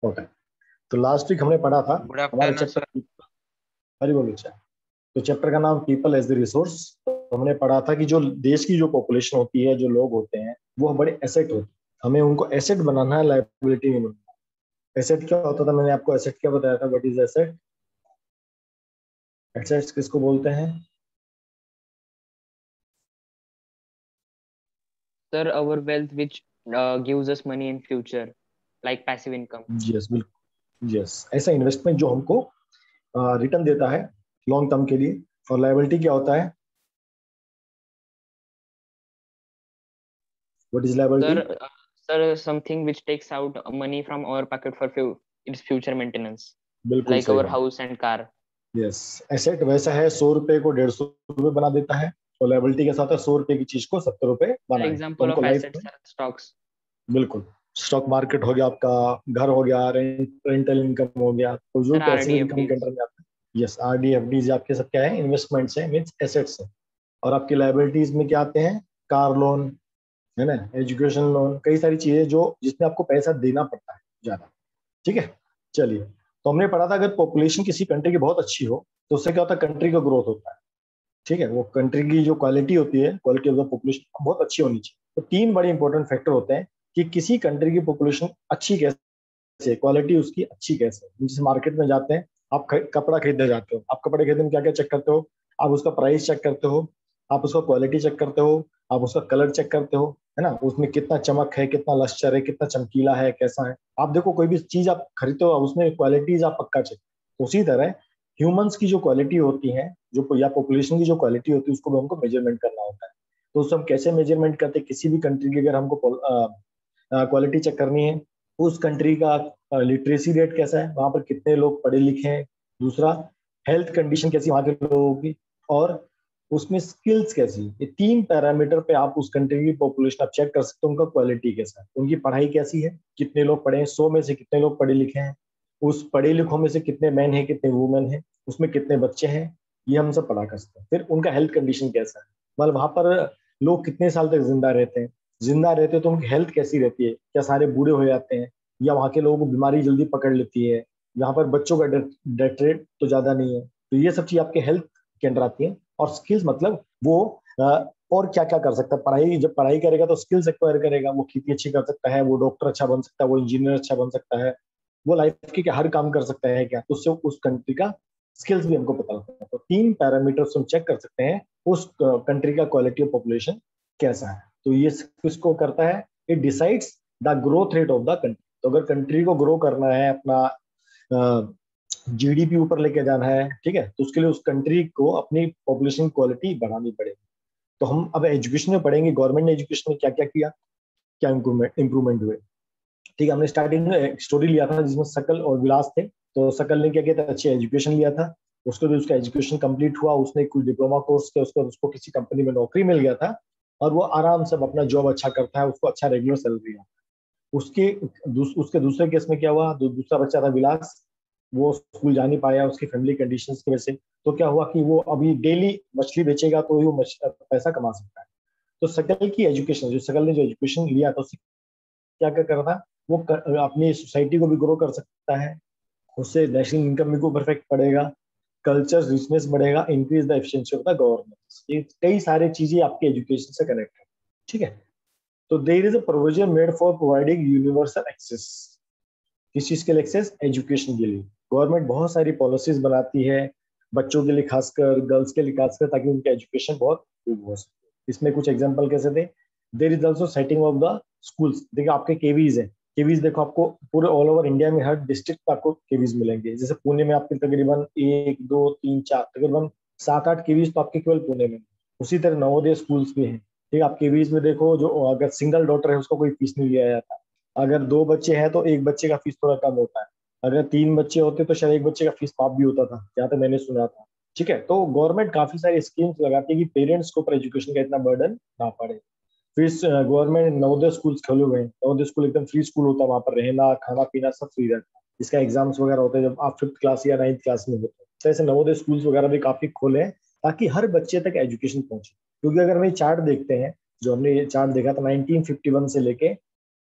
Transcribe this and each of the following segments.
Okay. तो last week हमने पढ़ा था गुड हमारे आफ्टरनून सर। चैप्टर, हरी बोलो अच्छा। तो चैप्टर का नाम पीपल एज द रिसोर्स। तो हमने पढ़ा था कि जो देश की जो पॉपुलेशन होती है, जो लोग होते हैं, वो बड़े एसेट होते हैं। हमें उनको एसेट बनाना है, लाइबिलिटी नहीं बनाना। एसेट क्या होता था, मैंने आपको एसेट क्या बताया था, व्हाट इज एसेट? एसेट्स किसको बोलते हैं? Sir our wealth which gives us money in future like passive income. Yes, बिल्कुल यस। ऐसा इन्वेस्टमेंट जो हमको रिटर्न देता है लॉन्ग टर्म के लिए। और लाइबिलिटी क्या होता है? What is liability? Sir, sir, something which takes out money from our pocket for its future maintenance, बिल्कुल like सही our बात। house and car. Yes. Asset वैसा है, 100 रुपए को 150 रुपए बना देता है। और लाइबिलिटी के साथ है, 100 रुपए की चीज को 70 रुपए The बनाए, तो example हमको of लाइफ assets में। are stocks. बिल्कुल। स्टॉक मार्केट हो गया आपका, घर हो गया, रेंटल इनकम हो गया, तो जो Sir, पैसिव RD, इनकम के FDs. अंडर में आता है। यस, आरडी एफडीज आपके सब क्या है, इन्वेस्टमेंट्स है, मीन्स एसेट्स है। और आपकी लाइबिलिटीज में क्या आते हैं? कार लोन, है ना, एजुकेशन लोन, कई सारी चीजें जो जिसमें आपको पैसा देना पड़ता है ज्यादा। ठीक है। चलिए, तो हमने पढ़ा था अगर पॉपुलेशन किसी कंट्री की बहुत अच्छी हो तो उससे क्या होता है, कंट्री का ग्रोथ होता है। ठीक है, वो कंट्री की जो क्वालिटी होती है, क्वालिटी ऑफ द पॉपुलेशन बहुत अच्छी होनी चाहिए। तो तीन बड़े इंपॉर्टेंट फैक्टर होते हैं कि किसी कंट्री की पॉपुलेशन अच्छी कैसे, क्वालिटी उसकी अच्छी कैसे है। जैसे मार्केट में जाते हैं, आप कपड़ा खरीदने जाते हो, आप कपड़े खरीदने में क्या क्या चेक करते हो? आप उसका प्राइस चेक करते हो, आप उसका क्वालिटी चेक करते हो, आप उसका कलर चेक करते हो, है ना, उसमें कितना चमक है, कितना लश्चर है, कितना चमकीला है, कैसा है। आप देखो कोई भी चीज आप खरीदते हो, उसमें क्वालिटीज आप पक्का चेक। उसी तरह ह्यूमंस की जो क्वालिटी होती है, जो या पॉपुलेशन की जो क्वालिटी होती है, उसको भी हमको मेजरमेंट करना होता है। तो उसको हम कैसे मेजरमेंट करते हैं? किसी भी कंट्री की अगर हमको क्वालिटी चेक करनी है, उस कंट्री का लिटरेसी रेट कैसा है, वहां पर कितने लोग पढ़े लिखे हैं। दूसरा, हेल्थ कंडीशन कैसी वहां के लोगों की। और उसमें स्किल्स कैसी। ये तीन पैरामीटर पे आप उस कंट्री की पॉपुलेशन आप चेक कर सकते हो, उनका क्वालिटी कैसा है, उनकी पढ़ाई कैसी है, कितने लोग पढ़े हैं, 100 में से कितने लोग पढ़े लिखे हैं, उस पढ़े लिखों में से कितने मैन हैं, कितने वुमेन हैं, उसमें कितने बच्चे हैं। ये हम सब पढ़ा कर सकते हैं। फिर उनका हेल्थ कंडीशन कैसा है, मतलब वहां पर लोग कितने साल तक जिंदा रहते हैं, जिंदा रहते हैं तो उनकी हेल्थ कैसी रहती है, क्या सारे बूढ़े हो जाते हैं, या वहाँ के लोगों को बीमारी जल्दी पकड़ लेती है। यहाँ पर बच्चों का डेथ रेट तो ज्यादा नहीं है। तो ये सब चीज आपके हेल्थ के अंदर आती है। और स्किल्स मतलब वो और क्या क्या कर सकता है। पढ़ाई, जब पढ़ाई करेगा तो स्किल्स एक्वायर करेगा, वो खेती अच्छी कर सकता है, वो डॉक्टर अच्छा बन सकता है, वो इंजीनियर अच्छा बन सकता है, वो लाइफ के क्या हर काम कर सकता है क्या, तो उससे उस कंट्री का स्किल्स भी हमको पता लगता है। तो तीन पैरामीटर्स हम चेक कर सकते हैं उस कंट्री का क्वालिटी ऑफ पॉपुलेशन कैसा है। तो ये किसको करता है? It decides the growth rate of the country. तो अगर कंट्री को ग्रो करना है, अपना जीडीपी ऊपर लेके जाना है, ठीक है, तो उसके लिए उस कंट्री को अपनी पॉपुलेशन क्वालिटी बढ़ानी पड़ेगी। तो हम अब एजुकेशन में पढ़ेंगे, गवर्नमेंट ने एजुकेशन में क्या क्या किया, क्या इंप्रूवमेंट हुए। ठीक है, हमने स्टार्टिंग में एक स्टोरी लिया था जिसमें शकल और विलास थे। तो शकल ने क्या किया था, अच्छी एजुकेशन लिया था। उसको भी उसका एजुकेशन कंप्लीट हुआ, उसने कुछ डिप्लोमा कोर्स किया, उसके बाद उसको किसी कंपनी में नौकरी मिल गया था। और वो आराम से अपना जॉब अच्छा करता है, उसको अच्छा रेगुलर सैलरी है। उसके उसके दूसरे केस में क्या हुआ, दूसरा बच्चा था विलास, वो स्कूल जा नहीं पाया उसकी फैमिली कंडीशंस की वजह से। तो क्या हुआ कि वो अभी डेली मछली बेचेगा तो ही वो पैसा कमा सकता है। तो सकल की एजुकेशन, जो सकल ने जो एजुकेशन लिया था, उससे क्या क्या करना, वो अपनी सोसाइटी को भी ग्रो कर सकता है, उससे नेशनल इनकम में को परफेक्ट पड़ेगा, कल्चर रिचनेस बढ़ेगा, increase the efficiency of the government. ये कई सारे चीजें आपके एजुकेशन से कनेक्ट है। ठीक है। तो there is a provision made for providing universal access. किस चीज के लिए एक्सेस? एजुकेशन के लिए। गवर्नमेंट बहुत सारी पॉलिसीज बनाती है बच्चों के लिए, खासकर गर्ल्स के लिए खासकर, ताकि उनका एजुकेशन बहुत इम्प्रूव हो सके। इसमें कुछ एग्जांपल कैसे थे? There is also setting of the schools. देखिए आपके केवीज है, केवीज देखो आपको पूरे ऑल ओवर इंडिया में हर डिस्ट्रिक्ट में आपको केवीज मिलेंगे। जैसे पुणे में आपके तकरीबन एक दो तीन चार, तकरीबन 7-8 केवीज तो आपके केवल पुणे में। उसी तरह नवोदय स्कूल्स भी हैं। ठीक है, आप केवीज में देखो, जो अगर सिंगल डॉटर है उसको कोई फीस नहीं लिया जाता। अगर दो बच्चे हैं तो एक बच्चे का फीस थोड़ा कम होता है। अगर तीन बच्चे होते तो शायद एक बच्चे का फीस माफ भी होता था, जहाँ तक मैंने सुना था। ठीक है, तो गवर्नमेंट काफी सारी स्कीम्स लगाती है कि पेरेंट्स को ऊपर एजुकेशन का इतना बर्डन ना पड़े। फिर गवर्नमेंट नवोदय स्कूल्स खोले हुए हैं। नवोदय स्कूल एकदम फ्री स्कूल होता है, वहाँ पर रहना खाना पीना सब फ्री रहता है। इसका एग्जाम्स वगैरह होते हैं जब आप 5th क्लास या 9th क्लास में होते हैं। तो ऐसे नवोदय स्कूल्स वगैरह भी काफी खोले हैं ताकि हर बच्चे तक एजुकेशन पहुंचे। क्योंकि अगर हम ये चार्ट देखते हैं, जो हमने ये चार्ट देखा था 1951 से लेके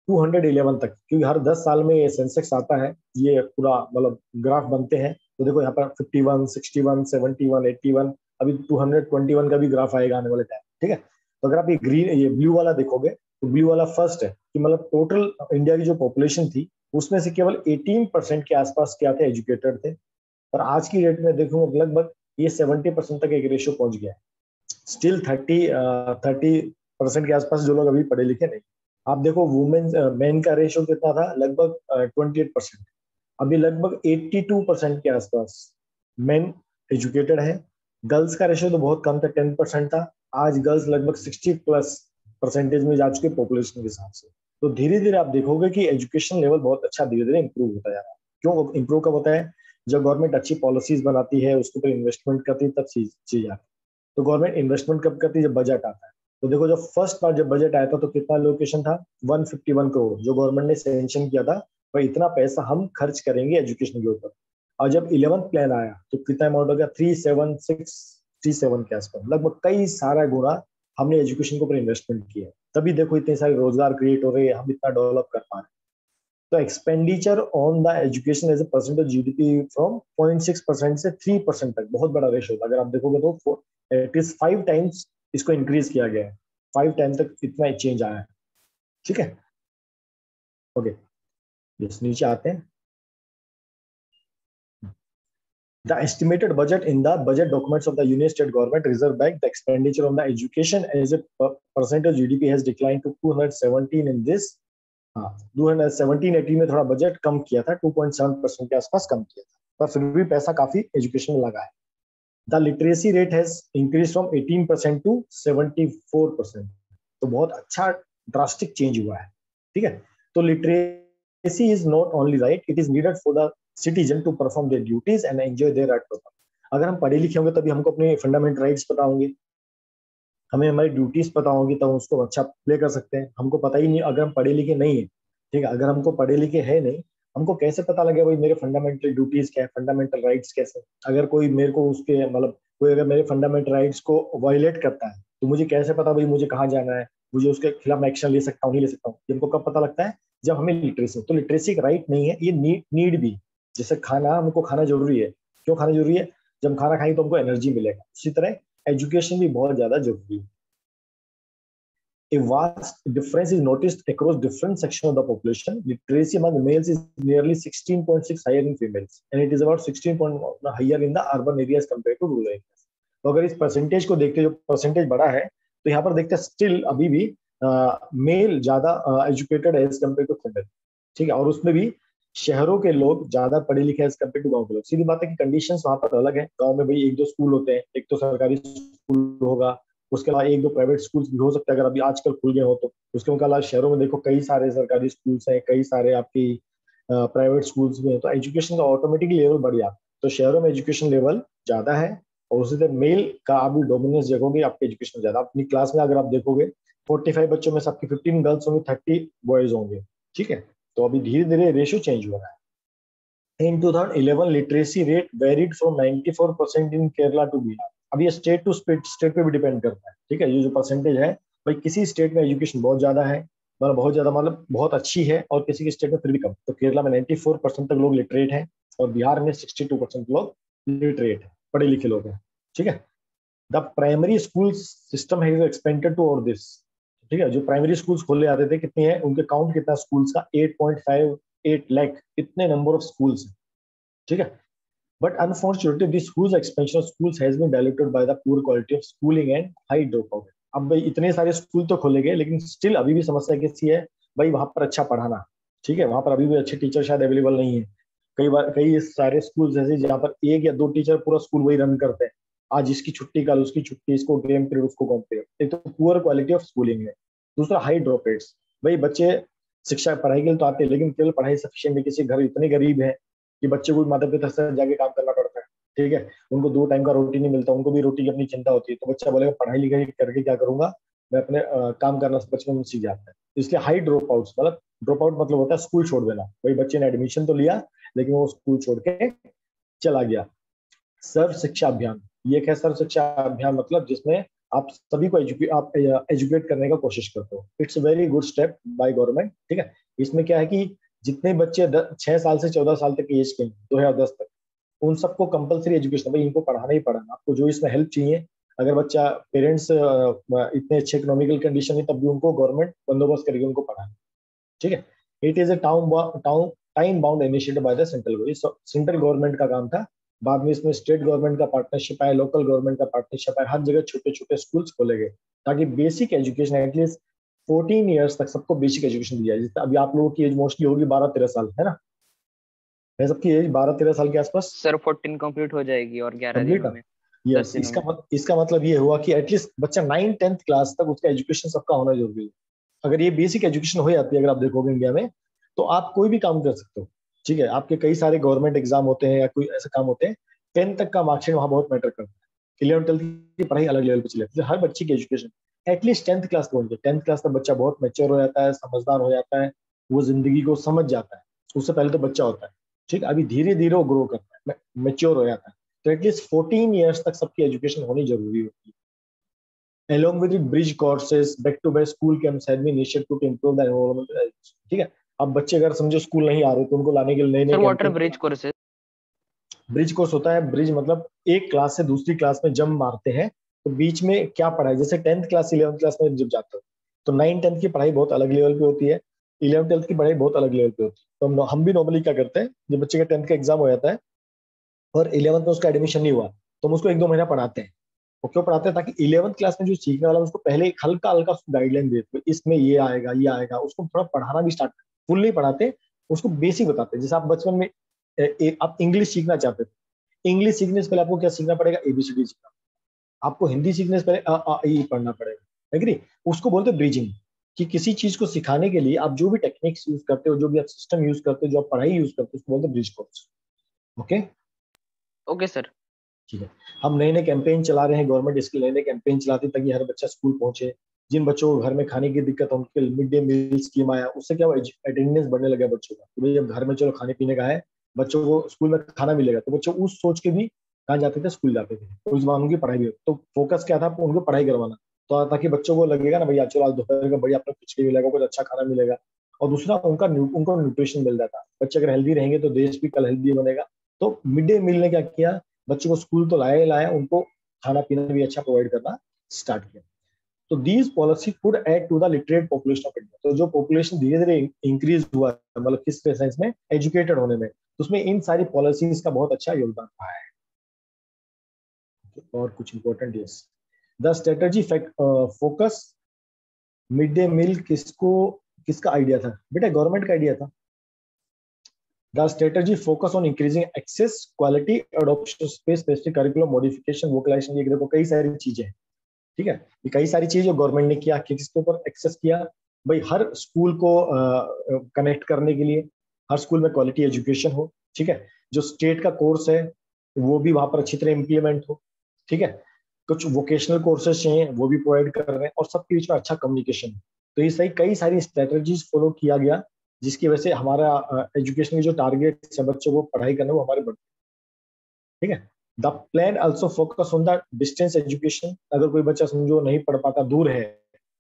211 तक, क्योंकि हर 10 साल में ये सेंसेक्स आता है, ये पूरा मतलब ग्राफ बनते हैं। तो देखो यहाँ पर 51, 61, 71, 81, अभी 221 का भी ग्राफ आएगा आने वाले टाइम। ठीक है, तो अगर आप ये ब्लू वाला देखोगे तो ब्लू वाला फर्स्ट है कि मतलब टोटल इंडिया की जो पॉपुलेशन थी उसमें से केवल 18% के आसपास क्या थे, एजुकेटेड थे। पर आज की डेट में देखो लगभग ये 70% तक एक रेशियो पहुंच गया है। स्टिल 30% के आसपास जो लोग अभी पढ़े लिखे नहीं। आप देखो वुमेन मेन का रेशियो कितना था, लगभग 28%। अभी लगभग 82% के आसपास मेन एजुकेटेड है। गर्ल्स का रेशियो तो बहुत कम था, 10% था। आज गर्ल्स लगभग 60+ % में जा चुके पॉपुलेशन के हिसाब से। तो धीरे धीरे आप देखोगे कि एजुकेशन लेवल बहुत अच्छा धीरे धीरे इंप्रूव होता जा रहा है। क्यों इंप्रूव कब होता है? जब गवर्नमेंट अच्छी पॉलिसीज बनाती है, उसके ऊपर इन्वेस्टमेंट करती है, तब चीज आती है। तो गवर्नमेंट इन्वेस्टमेंट कब करती है? जब बजट आता है। तो देखो जब फर्स्ट बार जब बजट आया था तो कितना लोकेशन था? 151 करोड़ जो गवर्नमेंट ने सैंक्शन किया था, भाई इतना पैसा हम खर्च करेंगे एजुकेशन के ऊपर। और जब 11th प्लान आया तो कितना अमाउंट हो गया? 37637 के आसपास, लगभग कई सारा गुना हमने एजुकेशन के ऊपर इन्वेस्टमेंट किया है। तभी देखो इतने सारे रोजगार क्रिएट हो रहे हैं, हम इतना डेवलप कर पा रहे हैं। तो expenditure on the education as a percentage GDP from 0.6% से 3% तक बहुत बड़ा रेशो था। अगर आप देखोगे तो इट इज 5 टाइम्स इसको इंक्रीज किया गया है, 5 टाइम तक इतना चेंज आया है। ठीक है, ओके, यस, नीचे आते हैं। The estimated budget in the budget documents of the Union State Government Reserve Bank, the expenditure on the education as a percentage GDP has declined to 217 in this. 2017-18 में थोड़ा budget कम किया था, 2.7% के आसपास कम किया था, पर फिर भी पैसा काफी एजुकेशन में लगा है। The literacy rate has increase from 18% to 74%। तो बहुत अच्छा ड्रास्टिक चेंज हुआ है। ठीक है, तो literacy is not only right, it is needed for the citizen to perform their duties and enjoy their right to. अगर हम पढ़े लिखे होंगे तभी हमको अपने फंडामेंटल राइट्स पता होंगे, हमें हमारी ड्यूटीज पता होंगी, तब उसको अच्छा प्ले कर सकते हैं। हमको पता ही नहीं, अगर हम पढ़े लिखे नहीं है, ठीक है, अगर हमको पढ़े लिखे है नहीं, हमको कैसे पता लगे भाई मेरे फंडामेंटल ड्यूटीज क्या है, फंडामेंटल राइट्स कैसे? अगर कोई मेरे को उसके मतलब कोई अगर मेरे फंडामेंटल राइट्स को वायलेट करता है तो मुझे कैसे पता भाई मुझे कहाँ जाना है, मुझे उसके खिलाफ एक्शन ले सकता हूँ नहीं ले सकता हूँ? हमको कब पता लगता है? जब हमें लिटरेसी। तो लिटरेसी एक राइट नहीं है, ये नीड भी। जैसे खाना, हमको खाना जरूरी है। क्यों खाना जरूरी है? जब खाना खाएंगे तो हमको एनर्जी मिलेगा। उसी तरह एजुकेशन भी बहुत ज्यादा जरूरी है। A vast difference is noticed across different sections of the population. Literacy among males is nearly 16.6 higher in females, and it is about 16 higher in the urban areas compared to rural areas. तो अगर इस percentage को देखते, जो percentage बड़ा है, तो यहाँ पर देखते हैं स्टिल अभी भी मेल ज्यादा एजुकेटेड है एज कम्पेयर टू फीमेल। ठीक है, और उसमें भी शहरों के लोग ज्यादा पढ़े लिखे एज कम्पेयर टू गाँव के लोग। सीधी बात है कि कंडीशंस वहां पर अलग है। गाँव में भाई 1-2 स्कूल होते हैं, एक तो सरकारी स्कूल होगा, उसके अलावा 1-2 प्राइवेट स्कूल्स भी हो सकते हैं अगर अभी आजकल खुल गए हो तो। उसके अलावा शहरों में देखो कई सारे सरकारी स्कूल्स हैं, कई सारे आपकी प्राइवेट स्कूल्स भी हैं, तो एजुकेशन का ऑटोमेटिकली लेवल बढ़ जाता है। तो शहरों में एजुकेशन लेवल ज्यादा है, और उसी तरह मेल का आप भी डोमिनेंस देखोगे आपके एजुकेशन में ज्यादा। अपनी क्लास में अगर आप देखोगे 45 बच्चों में सबकी 15 गर्ल्स होंगी, 30 बॉयज होंगे। ठीक है, तो अभी धीरे धीरे रेशियो चेंज हो रहा है। In 2011, literacy rate varied from 94% in Kerala to Bihar. अब ये स्टेट टू स्टेट पे भी डिपेंड करता है। ठीक है, ये जो परसेंटेज है भाई, किसी स्टेट में एजुकेशन बहुत ज्यादा है, मतलब बहुत ज्यादा मतलब बहुत अच्छी है, और किसी के स्टेट में फिर भी कम। तो केरला में 94% तक लोग लिटरेट हैं, और बिहार में 62% लोग लिटरेट है, पढ़े लिखे लोग हैं। ठीक है, the primary school system has expanded to और दिस। ठीक है, जो प्राइमरी स्कूल्स खोले जाते थे, कितने हैं उनके काउंट कितना स्कूल्स का? 8.58 लाख, इतने नंबर ऑफ स्कूल्स हैं। ठीक है, but unfortunately this huge expansion of schools has been diluted by the poor quality of schooling and high dropout. अब भाई इतने सारे स्कूल तो खोले गए, लेकिन स्टिल अभी भी समस्या कैसी है भाई? वहां पर अच्छा पढ़ाना। ठीक है, वहां पर अभी भी अच्छे टीचर शायद अवेलेबल नहीं है। कई बार कई सारे स्कूल ऐसे जहाँ पर 1 या 2 टीचर पूरा स्कूल वही रन करते हैं। आज इसकी छुट्टी, कल उसकी छुट्टी, इसको गेम पीरियड, उसको कॉम पीरियड। एक तो पुअर क्वालिटी ऑफ स्कूलिंग है, दूसरा हाई ड्रॉप रेट्स। भाई बच्चे शिक्षा पढ़ाई के लिए तो आते हैं, लेकिन केवल पढ़ाई सफिशियंट नहीं। किसी घर इतने गरीब है कि बच्चे को माता पिता से जाके काम करना पड़ता है। ठीक है, उनको 2 टाइम का रोटी नहीं मिलता, उनको भी रोटी की अपनी चिंता होती है। तो बच्चा बोलेगा पढ़ाई लिखाई करके क्या करूंगा, मैं अपने काम करना बचपन में सीख जाता है। इसलिए हाई ड्रॉप आउट, मतलब ड्रॉप आउट मतलब होता है स्कूल छोड़ देना। भाई बच्चे ने एडमिशन तो लिया, लेकिन वो स्कूल छोड़ के चला गया। सर्व शिक्षा अभियान, ये क्या सर्व शिक्षा अभियान? मतलब जिसमें आप सभी को आप एजुकेट करने का कोशिश करते हो। It's a very good step by government, ठीक है। इसमें क्या है कि जितने बच्चे 6 साल से 14 साल तक की एज के 2010 तक, उन सबको कंपलसरी एजुकेशन, भाई इनको पढ़ाना ही पढ़ाना। आपको जो इसमें हेल्प चाहिए, अगर बच्चा पेरेंट्स इतने अच्छे इकोनॉमिकल कंडीशन है, तब भी उनको गवर्नमेंट बंदोबस्त करेगी उनको पढ़ाना, ठीक है। It is a time bound initiative by the central government, central government का काम था। बाद में इसमें स्टेट गवर्नमेंट का पार्टनरशिप आया, लोकल गवर्नमेंट का पार्टनरशिप आया, हर जगह छोटे छोटे स्कूल्स खोले गए ताकि बेसिक एजुकेशन एटलीस्ट 14 ईयर्स तक सबको बेसिक एजुकेशन दिया जाए। जैसे अभी आप लोगों की एज मोस्टली होगी 12-13 साल, है ना? है सबकी एज 12-13 साल के आसपास सर 14 कंप्लीट हो जाएगी और 11 कंप्लीट दिनों है। में, 10 यस, दिनों में। इसका मतलब ये हुआ कि एटलीस्ट बच्चा 9-10th क्लास तक उसका एजुकेशन सबका होना जरूरी है। अगर ये बेसिक एजुकेशन हो जाती है, अगर आप देखोगे इंडिया में, तो आप कोई भी काम कर सकते हो, ठीक है। आपके कई सारे गवर्नमेंट एग्जाम होते हैं या कोई ऐसे काम होते हैं, 10th तक का मार्कशीट वहां बहुत मैटर करता है। 11th-12th की पढ़ाई अलग लेवल पे चले जाती है। हर बच्चे की एजुकेशन एटलीस्ट 10th क्लास तक होनी चाहिए। 10th क्लास तक बच्चा बहुत मैच्योर हो जाता है, समझदार हो जाता है, वो जिंदगी को समझ जाता है। उससे पहले तो बच्चा होता है, ठीक है। अभी धीरे धीरे वो ग्रो करता है, मैच्योर हो जाता है। तो एटलीस्ट 14 ईयर्स तक सबकी एजुकेशन होनी जरूरी होती है। Along with it, bridge courses, back-to-back school camps have been initiated to improve the environment. ठीक है। अब बच्चे अगर समझो स्कूल नहीं आ रहे, तो उनको लाने के लिए नए नए sir water campaign. Bridge courses. Bridge course होता है, ब्रिज मतलब एक क्लास से दूसरी क्लास में जंप मारते हैं, तो बीच में क्या पढ़ाई, जैसे 10th क्लास 11th क्लास में जब जाते हो, तो 9-10th की पढ़ाई बहुत अलग लेवल पे होती है, 11th-12th की पढ़ाई बहुत अलग लेवल पे होती है। तो हम भी नॉर्मली क्या करते हैं, जब बच्चे का 10th का एग्जाम हो जाता है और 11th में उसका एडमिशन नहीं हुआ, तो हम उसको 1-2 महीना पढ़ाते हैं। वो क्यों पढ़ाते हैं? ताकि 11th क्लास में जो सीखने वाला है, उसको पहले एक हल्का हल्का गाइडलाइन देते हैं, इसमें ये आएगा ये आएगा, उसको थोड़ा पढ़ाना भी स्टार्ट, फुल नहीं पढ़ाते, उसको बेसिक बताते हैं। जैसे आप बचपन में आप इंग्लिश सीखना चाहते थे, इंग्लिश सीखने से पहले आपको क्या सीखना पड़ेगा? एबीसीडी सीखना। आपको हिंदी सीखने से पहले अ आ इ ई पढ़ना पड़ेगा, है कि नहीं? उसको बोलते हैं ब्रिजिंग। कि किसी चीज को सिखाने के लिए आप जो भी टेक्निक्स यूज करते हो, जो भी आप सिस्टम यूज करते हो, जो आप पढ़ाई यूज करते हो, उसको बोलते हैं bridge course. Okay, okay sir. ठीक है। हम नए नए कैंपेन चला रहे हैं, गवर्नमेंट इसके नए नए कैंपेन चलाती है ताकि हर बच्चा स्कूल पहुंचे। जिन बच्चों को घर में खाने की दिक्कत है, उनके मिड डे मील स्कीम आया, उससे क्या अटेंडेंस बढ़ने लगा बच्चों का, कि भाई अब घर में चलो खाने पीने का है, बच्चों को स्कूल में खाना मिलेगा, तो बच्चों उस सोच के भी कहाँ जाते थे? स्कूल जाते थे। तो इस बार उनकी पढ़ाई भी, तो फोकस क्या था? उनको पढ़ाई करवाना, तो ताकि बच्चों को लगेगा ना भैया चलो आज दोपहर का बढ़िया अपना खिचड़ी मिलेगा, कुछ अच्छा खाना मिलेगा। और दूसरा उनको न्यूट्रिशन मिल जाता है। बच्चे अगर हेल्दी रहेंगे तो देश भी कल हेल्दी बनेगा। तो मिड डे मील ने क्या किया? बच्चों को स्कूल तो लाया ही लाया, उनको खाना पीना भी अच्छा प्रोवाइड करना स्टार्ट किया। तो these policy could add to the literate population of India. तो जो पॉपुलेशन धीरे धीरे इंक्रीज हुआ, मतलब किस सेंस में? एजुकेटेड होने में, तो उसमें इन सारी पॉलिसीज का बहुत अच्छा योगदान रहा है। और कुछ important, yes, the strategy focus mid day meal किसका आइडिया था? बेटा गवर्नमेंट का आइडिया था। The strategy focus on increasing access, quality, adoption, space, specific curriculum modification, vocalization, ये देखो कई सारी चीजें हैं, ठीक है। ये कई सारी चीजें गवर्नमेंट ने किया, किसके ऊपर एक्सेस किया? भाई हर स्कूल को कनेक्ट करने के लिए, हर स्कूल में क्वालिटी एजुकेशन हो, ठीक है। जो स्टेट का कोर्स है वो भी वहां पर अच्छी तरह इम्प्लीमेंट हो, ठीक है। कुछ वोकेशनल कोर्सेज चाहिए वो भी प्रोवाइड कर रहे हैं, और सबके बीच में अच्छा कम्युनिकेशन। तो ये सही कई सारी स्ट्रेटेजीज फॉलो किया गया, जिसकी वजह से हमारा एजुकेशन की जो टारगेट है बच्चों को पढ़ाई करना, वो हमारे बढ़ते, ठीक है। The plan also focus on the distance education. अगर कोई बच्चा समझो नहीं पढ़ पाता, दूर है,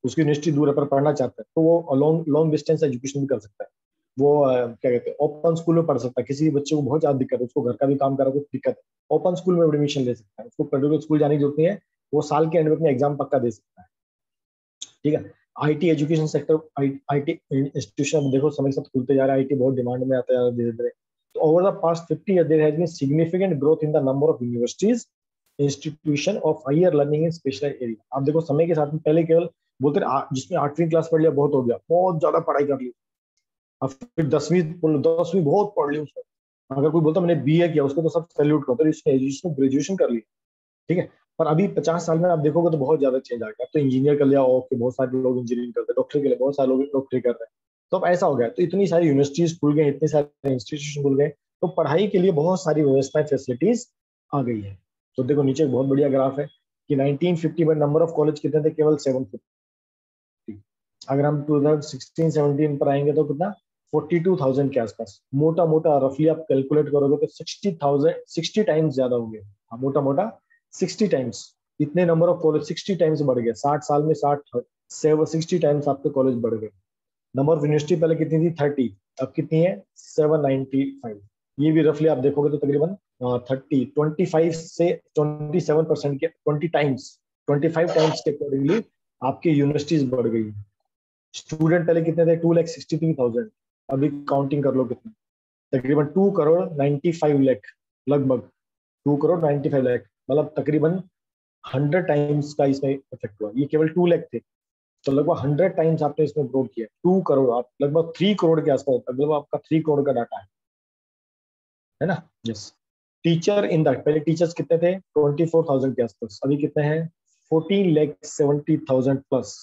उसकी यूनिवर्सिटी दूर है पर पढ़ना चाहता है, तो वो लॉन्ग लॉन्ग डिस्टेंस एजुकेशन भी कर सकता है। वो क्या कहते हैं, ओपन स्कूल में पढ़ सकता है। किसी बच्चे को बहुत ज्यादा दिक्कत है, उसको घर का भी काम करा, कुछ दिक्कत है, ओपन स्कूल में एडमिशन ले सकता है, उसको पर्टिकुलर स्कूल जाने की जरूरत नहीं है, वो साल के एंड में अपने एग्जाम पक्का दे सकता है, ठीक है। IT education sector, IT institution देखो समय के साथ खुलते जा रहा है, आईटी बहुत डिमांड में आता जा रहा है धीरे धीरे। तो over the past 50 years there has been significant growth in the number of universities, institution of higher learning in specialized area। आप देखो समय के साथ में पहले केवल बोलते जिसमें 8वीं क्लास पढ़ लिया बहुत हो गया, बहुत ज्यादा पढ़ाई कर ली, अब फिर 10वीं बहुत पढ़ ली उसने। अगर कोई बोलता मैंने बीए किया, उसको तो सब सैल्यूट करते, इसने ग्रेजुएशन कर ली, ठीक है। पर अभी 50 साल में आप देखोगे तो बहुत ज्यादा चेंज आ गया। अब तो इंजीनियर कर लिया, ओके, बहुत सारे लोग इंजीनियरिंग करते हैं, डॉक्टर के लिए बहुत सारे लोग डॉक्टरी कर रहे हैं। तो अब ऐसा हो गया, तो इतनी सारी यूनिवर्सिटीज खुल गई, इतने सारे इंस्टीट्यूशन खुल गए, तो पढ़ाई के लिए बहुत सारी व्यवस्थाएं, फैसिलिटीज आ गई है। तो देखो नीचे एक बहुत बढ़िया ग्राफ है कि 1950 में नंबर ऑफ कॉलेज कितने थे? केवल 750। अगर हम 2016-17 पर आएंगे तो कितना? 42,000 के आसपास। मोटा मोटा रफली आप कैलकुलेट करोगे तो 60 टाइम्स ज्यादा होंगे। हाँ, मोटा मोटा 60 टाइम्स इतने नंबर ऑफ कॉलेज 60 टाइम्स बढ़ गए, 60 साल में 60 टाइम्स आपके कॉलेज बढ़ गए। नंबर ऑफ यूनिवर्सिटी पहले कितनी थी 30, अब कितनी है 795। ये भी रफली आप देखोगे तो तकरीबन 25 से 27% के 25 टाइम्स के अकॉर्डिंगली आपकी यूनिवर्सिटीज बढ़ गई है। स्टूडेंट पहले कितने थे 2,63,000, अभी काउंटिंग कर लो कितने, तकरीबन 2,95,00,000 लगभग 2,95,00,000, मतलब तकरीबन 100 टाइम्स का इसमें इफेक्ट हुआ। ये केवल 2 लाख थे, तो लगभग 100 टाइम्स आपने इसमें ग्रो किया। 2 करोड़, आप लगभग 3 करोड़ के आसपास, लगभग आपका 3 करोड़ का डाटा है ना। यस। टीचर इन दैट, पहले टीचर्स कितने थे 24,000 के आसपास, अभी कितने हैं 14,70,000 प्लस।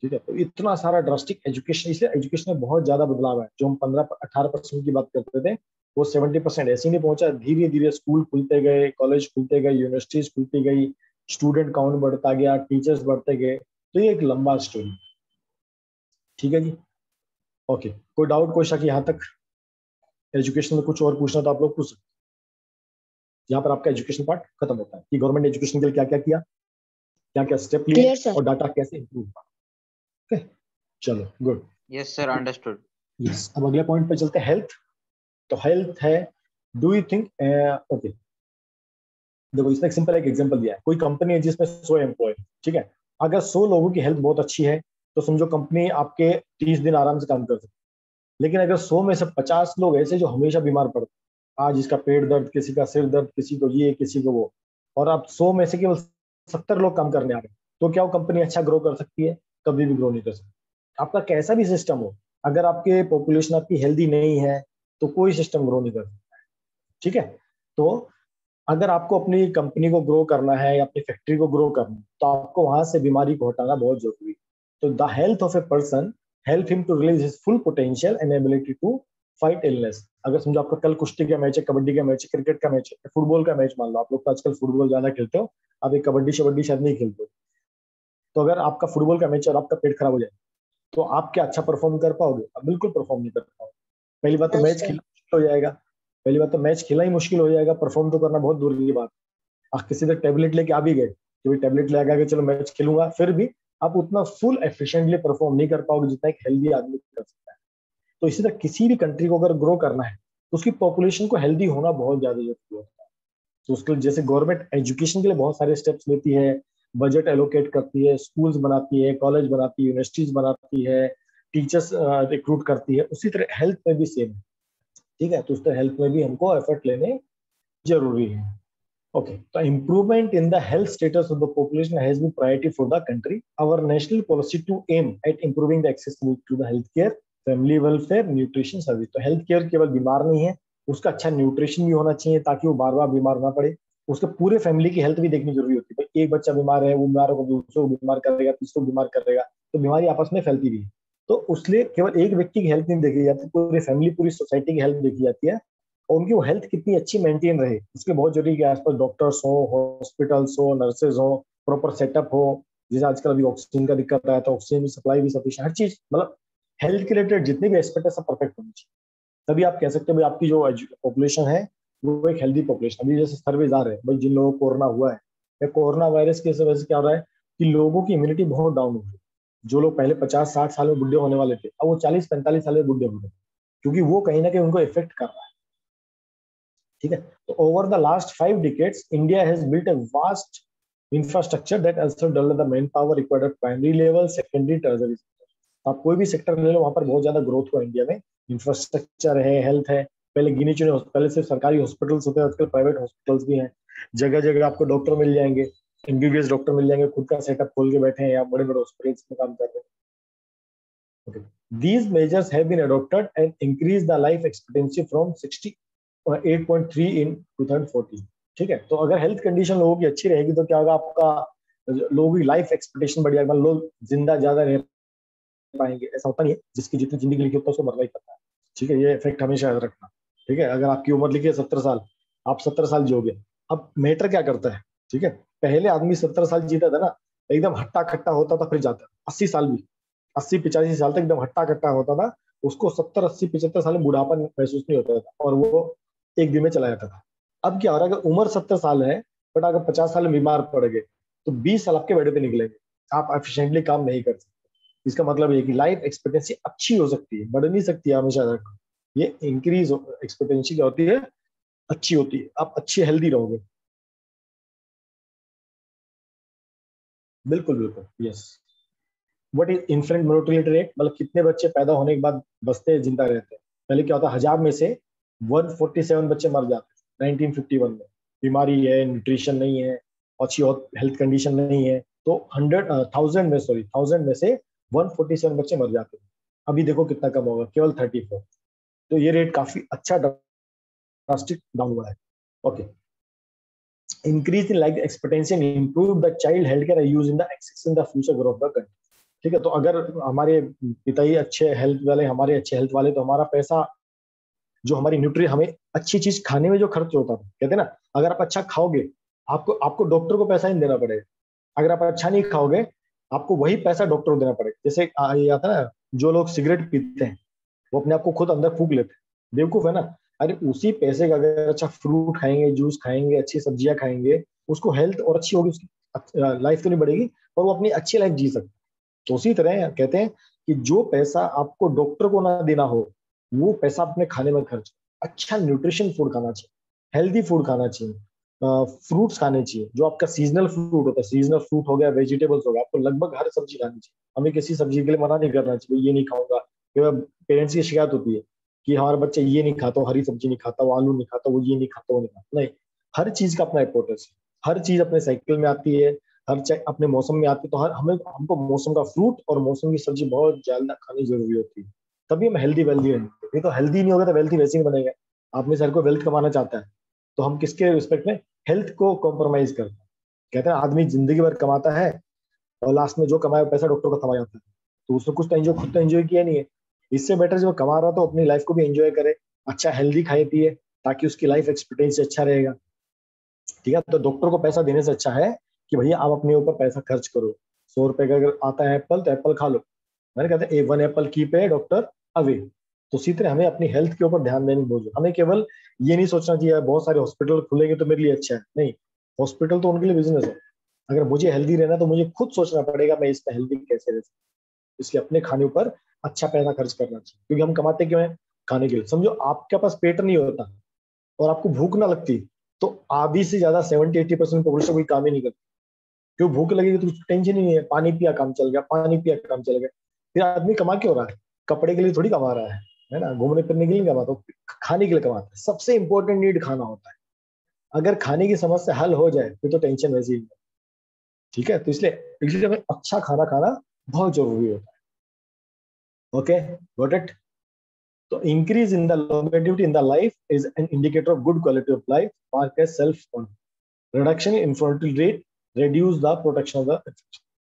ठीक है, तो इतना सारा ड्रास्टिक एजुकेशन, इसलिए एजुकेशन में बहुत ज्यादा बदलाव है। जो हम 15-18% की बात करते थे वो 70% ऐसे ही नहीं पहुंचा, धीरे धीरे स्कूल खुलते गए, कॉलेज खुलते गए, यूनिवर्सिटीज खुलती गई, स्टूडेंट काउंट बढ़ता गया, टीचर्स बढ़ते गए। तो ये एक लंबा स्टोरी। ठीक है जी, ओके। कोई डाउट, कोई शक यहाँ तक? एजुकेशन में कुछ और पूछना तो आप लोग पूछ सकते हैं। यहाँ पर आपका एजुकेशन पार्ट खत्म होता है कि गवर्नमेंट एजुकेशन के लिए क्या क्या किया, क्या क्या स्टेप लिए, क्लियर सर। और डाटा कैसे इंप्रूव हुआ। ओके, चलो good. Yes sir, understood. Yes, अब अगले पॉइंट पे चलते हैं, हेल्थ। तो हेल्थ है, डू यू थिंक, ओके देखो इसमें एक सिंपल एक एग्जांपल दिया है। कोई कंपनी है जिसमें 100 एम्प्लॉय, ठीक है, अगर 100 लोगों की हेल्थ बहुत अच्छी है तो समझो कंपनी आपके 30 दिन आराम से काम कर सकती है। लेकिन अगर 100 में से 50 लोग ऐसे जो हमेशा बीमार पड़ते, आज इसका पेट दर्द, किसी का सिर दर्द, किसी को ये, किसी को वो, और आप 100 में से केवल 70 लोग काम करने आ रहे हैं, तो क्या वो कंपनी अच्छा ग्रो कर सकती है? कभी भी ग्रो नहीं कर सकती। आपका कैसा भी सिस्टम हो, अगर आपके पॉपुलेशन आपकी हेल्दी नहीं है तो कोई सिस्टम ग्रो नहीं कर सकता है। ठीक है, तो अगर आपको अपनी कंपनी को ग्रो करना है या अपनी फैक्ट्री को ग्रो करना है तो आपको वहां से बीमारी को हटाना बहुत जरूरी है। तो the health of a person help him to release his full potential and ability to fight illness. अगर समझो आपका कल कुश्ती का मैच है, कबड्डी का मैच है, क्रिकेट का मैच है, फुटबॉल का मैच मान लो, आप लोग तो आजकल फुटबॉल ज्यादा खेलते हो, आप एक कबड्डी शबड्डी शायद नहीं खेलते हो। तो अगर आपका फुटबॉल का मैच है और आपका पेट खराब हो जाए तो आप क्या अच्छा परफॉर्म कर पाओगे? आप बिल्कुल परफॉर्म नहीं कर पाओगे। पहली बात तो मैच खेलना मुश्किल हो जाएगा, पहली बात तो मैच खेलना ही मुश्किल हो जाएगा, परफॉर्म तो करना बहुत दूर की बात। आप किसी तक टैबलेट लेके आ भी गए कि भाई टैबलेट ले आके चलो मैच खेलूंगा, फिर भी आप उतना फुल एफिशिएंटली परफॉर्म नहीं कर पाओगे जितना एक हेल्दी आदमी कर सकता है। तो इसी तरह किसी भी कंट्री को अगर ग्रो करना है तो उसकी पॉपुलेशन को हेल्दी होना बहुत ज्यादा जरूरी होता है। तो उसके लिए जैसे गवर्नमेंट एजुकेशन के लिए बहुत सारे स्टेप्स लेती है, बजट एलोकेट करती है, स्कूल्स बनाती है, कॉलेज बनाती है, यूनिवर्सिटीज बनाती है, टीचर्स रिक्रूट करती है, उसी तरह हेल्थ में भी सेम है। ठीक है, तो उस तरह हेल्थ में भी हमको एफर्ट लेने जरूरी है। Okay, the improvement in the health status of the population has been priority for the country. Our national policy to aim at improving the accessibility to the healthcare, family welfare, nutrition service. तो health care केवल बीमार नहीं है, उसका अच्छा nutrition भी होना चाहिए ताकि वो बार बार बीमार ना पड़े। उसके पूरे फैमिली की हेल्थ भी देखनी जरूरी होती है। भाई एक बच्चा बीमार है, वो बीमार होगा, दूसरों को बीमार करेगा, तीसरों को बीमार करेगा, तो बीमारी आपस में फैलती भी है। तो उसलिए केवल एक व्यक्ति की हेल्थ नहीं देखी जाती, पूरी फैमिली, पूरी सोसाइटी की हेल्थ देखी जाती है, और उनकी वो हेल्थ कितनी अच्छी मेंटेन रहे उसके बहुत जरूरी है। आसपास डॉक्टर्स हो, हॉस्पिटल्स हो, नर्सेज हो, प्रॉपर सेटअप हो। जैसे आजकल अभी ऑक्सीजन का दिक्कत आया था, ऑक्सीजन की सप्लाई भी सफिशिएंट, हर चीज मतलब हेल्थ के रिलेटेड जितने भी एस्पेक्ट है सब परफेक्ट होनी चाहिए। तभी आप कह सकते हो भाई आपकी जो पॉपुलेशन है वो एक हेल्दी पॉपुलेशन। अभी जैसे सर्वेज आ रहे हैं भाई, जिन लोगों को कोरोना हुआ है या कोरोना वायरस की वजह से क्या हो रहा है कि लोगों की इम्यूनिटी बहुत डाउन हो रही है। जो लोग पहले 50-60 साल में बुढ़े होने वाले थे, अब वो 40-45 साल में बुढ़े हो गए, क्योंकि वो कहीं ना कहीं उनको इफेक्ट कर रहा है। ठीक है, तो over the last 5 decades India has built a vast infrastructure that also develop the man power required at primary level, secondary, tertiary. आप कोई भी सेक्टर ले लो, वहां पर बहुत ज्यादा ग्रोथ हुआ इंडिया में। इंफ्रास्ट्रक्चर है, हेल्थ है, पहले गिनी चुने, पहले सिर्फ सरकारी हॉस्पिटल्स होते हैं, आजकल प्राइवेट हॉस्पिटल्स भी हैं। जगह जगह आपको डॉक्टर मिल जाएंगे, एमबीबीएस डॉक्टर मिल जाएंगे, खुद का सेटअप खोल के बैठे हैं या बड़े बड़े हॉस्पिटल्स में काम कर रहे हैं। Okay. These measures have been adopted and increased the life expectancy from 68.3 in 2014. ठीक है, तो अगर हेल्थ कंडीशन लोगों की अच्छी रहेगी तो क्या होगा, आपका लोगों की लाइफ एक्सपेक्टेशन बढ़ जाएगा, लोग जिंदा ज्यादा रह पाएंगे। ऐसा होता नहीं है, जिसकी जितनी जिंदगी लिखी होता है उसको मरना ही पड़ता है। ठीक है, ये इफेक्ट हमेशा याद रखना। ठीक है, अगर आपकी उम्र लिखी है 70 साल, आप 70 साल जियोगे। अब मैटर क्या करता है, ठीक है, पहले आदमी 70 साल जीता था ना, एकदम हट्टा खट्टा होता था, फिर जाता 80 साल भी, 80-85 साल तक एकदम हट्टा कट्टा होता था, उसको 70-80-75 साल में बुढ़ापा महसूस नहीं होता था और वो एक दिन में चला जाता था। अब क्या हो रहा है, अगर उम्र 70 साल है बट अगर 50 साल में बीमार पड़ गए तो 20 साल आपके बेड पे निकलेंगे, आप एफिशिएंटली काम नहीं कर सकते। इसका मतलब ये कि लाइफ एक्सपेक्टेंसी अच्छी हो सकती है, बढ़ नहीं सकती है हमेशा तक। ये इंक्रीज एक्सपेक्टेंसी क्या होती है, अच्छी होती है, आप अच्छी हेल्दी रहोगे। बिल्कुल बिल्कुल, yes. What is infant mortality rate, मतलब कितने बच्चे पैदा होने के बाद बचते हैं, जिंदा रहते हैं। पहले क्या होता है, 1000 में से 147 बच्चे मर जाते हैं 1951 में। बीमारी है, न्यूट्रिशन नहीं है, अच्छी हेल्थ कंडीशन नहीं है, तो 1000 में से 147 बच्चे मर जाते हैं। अभी देखो कितना कम होगा, केवल 34। तो ये रेट काफी अच्छा ड्रास्टिक डाउन हुआ है। Okay, increase in life expectancy and improve the child health care use in the access in the future growth of the country. ठीक है, तो अगर हमारे पिता ही अच्छे हेल्थ वाले, हमारे अच्छे हेल्थ वाले, तो हमारा पैसा जो हमारी न्यूट्री, हमें अच्छी चीज खाने में जो खर्च होता था, कहते हैं ना, अगर आप अच्छा खाओगे, आपको आपको डॉक्टर को पैसा नहीं देना पड़ेगा। अगर आप अच्छा नहीं खाओगे, आपको वही पैसा डॉक्टर को देना पड़ेगा। जैसे ये आता है ना, जो लोग सिगरेट पीते हैं वो अपने आप को खुद अंदर फूंक लेते हैं, बेवकूफ है ना। अरे उसी पैसे का अगर अच्छा फ्रूट खाएंगे, जूस खाएंगे, अच्छी सब्जियां खाएंगे, उसको हेल्थ और अच्छी होगी, उसकी लाइफ तो नहीं बढ़ेगी, और वो अपनी अच्छी लाइफ जी सकता है। तो उसी तरह कहते हैं कि जो पैसा आपको डॉक्टर को ना देना हो, वो पैसा अपने खाने में खर्च, अच्छा न्यूट्रिशन फूड खाना चाहिए, हेल्दी फूड खाना चाहिए, फ्रूट्स खाने चाहिए, जो आपका सीजनल फ्रूट होता है, सीजनल फ्रूट हो गया, वेजिटेबल्स हो गया, आपको लगभग हर सब्जी खानी चाहिए। हमें किसी सब्जी के लिए मना नहीं करना चाहिए, ये नहीं खाऊंगा। पेरेंट्स की शिकायत होती है कि हमारा बच्चा ये नहीं खाता, हरी सब्जी नहीं खाता, वो आलू नहीं खाता, वो ये नहीं खाता, वो नहीं खाता। नहीं, हर चीज का अपना इंपॉर्टेंस है, हर चीज अपने साइकिल में आती है, हर चीज अपने मौसम में आती है। तो हर हमें हमको मौसम का फ्रूट और मौसम की सब्जी बहुत ज्यादा खानी जरूरी होती है, तभी हम हेल्दी वेल्दी रहेंगे। नहीं तो हेल्दी नहीं होगा तो वेल्थी वैसे ही बनेगा। आप में से हर कोई वेल्थ कमाना चाहता है, तो हम किसके रिस्पेक्ट में हेल्थ को कॉम्प्रोमाइज करते हैं। कहते हैं आदमी जिंदगी भर कमाता है और लास्ट में जो कमाया पैसा डॉक्टर को थमा जाता है, तो उसने कुछ तो एंजॉय, खुद तो एंजॉय किया नहीं है। इससे बेटर जो कमा रहा तो अपनी लाइफ को भी एंजॉय करे, अच्छा हेल्दी खाए पिए, ताकि उसकी लाइफ एक्सपेक्टेंसी अच्छा रहेगा। ठीक है, तो डॉक्टर को पैसा देने से अच्छा है कि भैया आप अपने ऊपर पैसा खर्च करो। 100 रुपए का अगर आता है एप्पल, तो एप्पल खा लो। मैंने कहते हैं one Apple keep a doctor away. तो इसी तरह हमें अपनी हेल्थ के ऊपर ध्यान देने की बहुत, हमें केवल ये नहीं सोचना चाहिए बहुत सारे हॉस्पिटल खुलेंगे तो मेरे लिए अच्छा है, नहीं। हॉस्पिटल तो उनके लिए बिजनेस है। अगर मुझे हेल्दी रहना है तो मुझे खुद सोचना पड़ेगा मैं इसमें हेल्दी कैसे रह सकता हूं। इसलिए अपने खाने ऊपर अच्छा पैसा खर्च करना चाहिए, क्योंकि हम कमाते क्यों है, खाने के लिए। समझो आपके पास पेट नहीं होता और आपको भूख ना लगती, तो आधी से ज्यादा 70-80% पॉपुलेशन कोई काम ही नहीं करती। क्यों, भूख लगेगी तो कुछ टेंशन ही नहीं है, पानी पिया काम चल गया, पानी पिया काम चल गया। फिर आदमी कमा क्यों रहा है, कपड़े के लिए थोड़ी कमा रहा है ना, घूमने फिरने के लिए कमाता, तो खाने के लिए कमाता है। सबसे इंपॉर्टेंट नीड खाना होता है। अगर खाने की समस्या हल हो जाए फिर तो टेंशन वैसे ही नहीं है। ठीक है, तो इसलिए हमें अच्छा खाना खाना बहुत जरूरी होता है। Okay, got it. तो increase in the longevity in the life is an indicator of good quality of life, marked as self reduction in infertility rate reduce the protection of the।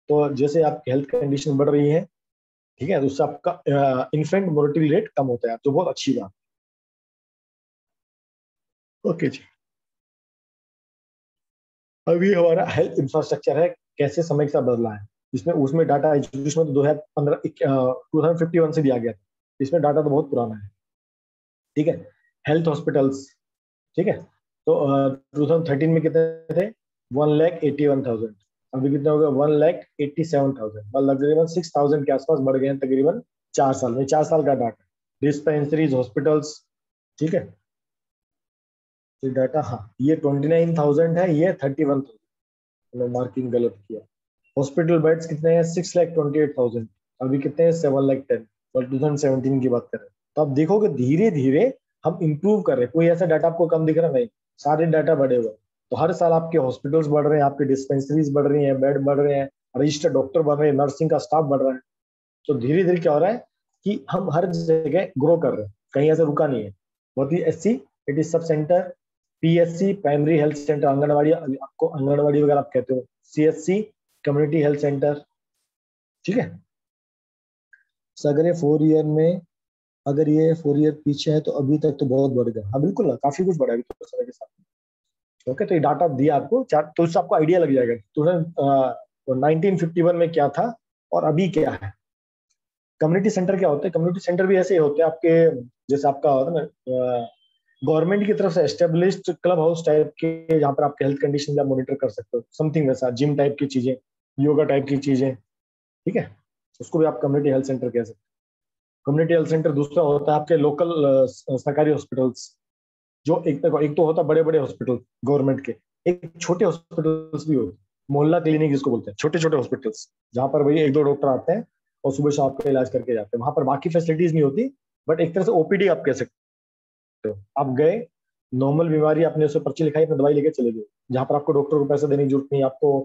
तो जैसे आपकी हेल्थ कंडीशन बढ़ रही है, ठीक है, तो उससे आपका इन्फेंट मोर्टिलिटी रेट कम होता है, तो बहुत अच्छी बात। ओके जी, अभी हमारा हेल्थ इंफ्रास्ट्रक्चर है कैसे समय के साथ बदला है। इसमें उसमें डाटा एजुकेशन में तो 2051 से दिया गया था, इसमें डाटा तो बहुत पुराना है। ठीक है, हेल्थ हॉस्पिटल्स, ठीक है, तो 2013 में कितने थे, 1,81,000। अभी कितना हो गया, 1,87,000, मतलब तकरीबन 6,000 के आसपास बढ़ गए हैं तकरीबन 4 साल में। 4 साल का डाटा, डिस्पेंसरीज, हॉस्पिटल्स। ठीक है, ये डाटा, हाँ, ये 29,000 है, ये 31,000, मार्किंग गलत किया। हॉस्पिटल बेड्स कितने हैं, 6,28,000। अभी कितने हैं, 7,10,000, और 2017 की बात करें। तो आप देखोगे धीरे धीरे हम इंप्रूव कर रहे हैं, कोई ऐसा डाटा आपको कम दिख रहा नहीं, सारे डाटा बढ़े हुए। तो हर साल आपके हॉस्पिटल्स बढ़ रहे हैं, आपके डिस्पेंसरीज बढ़ रही हैं, बेड बढ़ रहे हैं, रजिस्टर्ड डॉक्टर बढ़ रहे हैं, नर्सिंग का स्टाफ बढ़ रहा है। तो धीरे धीरे क्या हो रहा है कि हम हर जगह ग्रो कर रहे हैं, कहीं ऐसे रुका नहीं है। बहुत ही SC, it is sub centre, PSC primary health centre, anganwadi, आपको आंगनबाड़ी वगैरह आप कहते हो, सीएससी कम्युनिटी हेल्थ सेंटर। ठीक है, so अगर ये 4 ईयर में, अगर ये 4 ईयर पीछे है तो अभी तक तो बहुत बढ़ गया। हाँ बिल्कुल, काफी कुछ बढ़ा है अभी तो समय के साथ। ओके, तो ये डाटा दिया आपको चार, तो उससे आपको आइडिया लग जाएगा 1951 में क्या था और अभी क्या है। कम्युनिटी सेंटर क्या होते हैं, कम्युनिटी सेंटर भी ऐसे ही होते हैं आपके, जैसे आपका होता है ना गवर्नमेंट की तरफ से एस्टेब्लिश्ड क्लब हाउस टाइप के, जहाँ पर आपके हेल्थ कंडीशन आप मॉनिटर कर सकते हो, समथिंग वैसा, जिम टाइप की चीजें, योगा टाइप की चीजें, ठीक है, उसको भी आप कम्युनिटी हेल्थ सेंटर कह सकते हो। कम्युनिटी हेल्थ सेंटर दूसरा होता है आपके लोकल सरकारी हॉस्पिटल्स, जो एक तो होता है बड़े बड़े हॉस्पिटल गवर्नमेंट के, एक छोटे हॉस्पिटल्स भी होते हैं, मोहल्ला क्लिनिक जिसको बोलते हैं, छोटे छोटे हॉस्पिटल्स, जहाँ पर भाई एक दो डॉक्टर आते हैं और सुबह शाम आपका इलाज करके जाते हैं। वहां पर बाकी फैसिलिटीज नहीं होती, बट एक तरह से ओपीडी आप कह सकते हो। आप गए, नॉर्मल बीमारी, आपने उसे पर्ची लिखाई, अपनी दवाई लेके चले गए, जहाँ पर आपको डॉक्टर को पैसे देने की जरूरत नहीं, आपको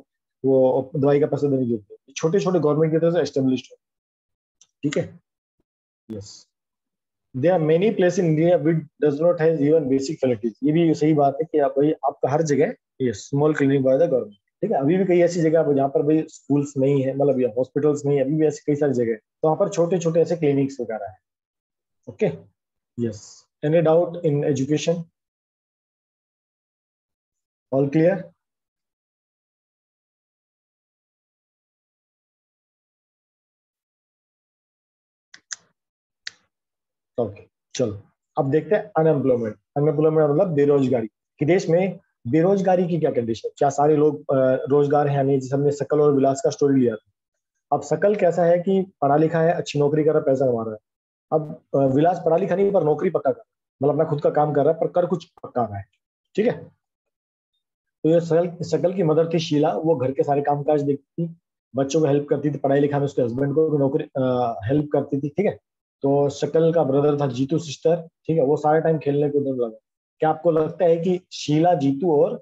वो दवाई का पैसा देने की जरूरत नहीं, छोटे छोटे गवर्नमेंट की तरफ से एस्टेब्लिश्ड है, ठीक है। Yes, there are many place in India which does not have even basic facilities. ये भी सही बात है कि आप भाई आपका हर जगह ये small clinic by the government, ठीक है। अभी भी कई ऐसी जगह जहाँ पर भाई स्कूल्स नहीं है, मतलब या हॉस्पिटल्स नहीं है, अभी भी ऐसी कई सारी जगह है, तो वहाँ पर छोटे छोटे ऐसे क्लिनिक्स वगैरह है। Okay, yes, any doubt in education? All clear? Okay, चलो अब देखते हैं अनएम्प्लॉयमेंट। अनएम्प्लॉयमेंट मतलब बेरोजगारी, कि देश में बेरोजगारी की क्या कंडीशन है, क्या सारे लोग रोजगार है या नहीं। जैसे हमने सकल और विलास का स्टोरी लिया था, अब सकल कैसा है कि पढ़ा लिखा है, अच्छी नौकरी कर रहा है, पैसा कमा रहा है। अब विलास पढ़ा लिखा नहीं पर नौकरी पक्का कर रहा है, मतलब अपना खुद का काम कर रहा है पर कर कुछ पक्का रहा है, ठीक है। तो ये सकल सकल की मदर थी शीला, वो घर के सारे कामकाज देखती थी, बच्चों को हेल्प करती थी, पढ़ाई लिखाई में उसके हस्बैंड को भी नौकरी हेल्प करती थी, ठीक है। तो शकल का ब्रदर था जीतू सिस्टर, ठीक है, वो सारे टाइम खेलने कूदने में लगा। क्या आपको लगता है कि शीला, जीतू और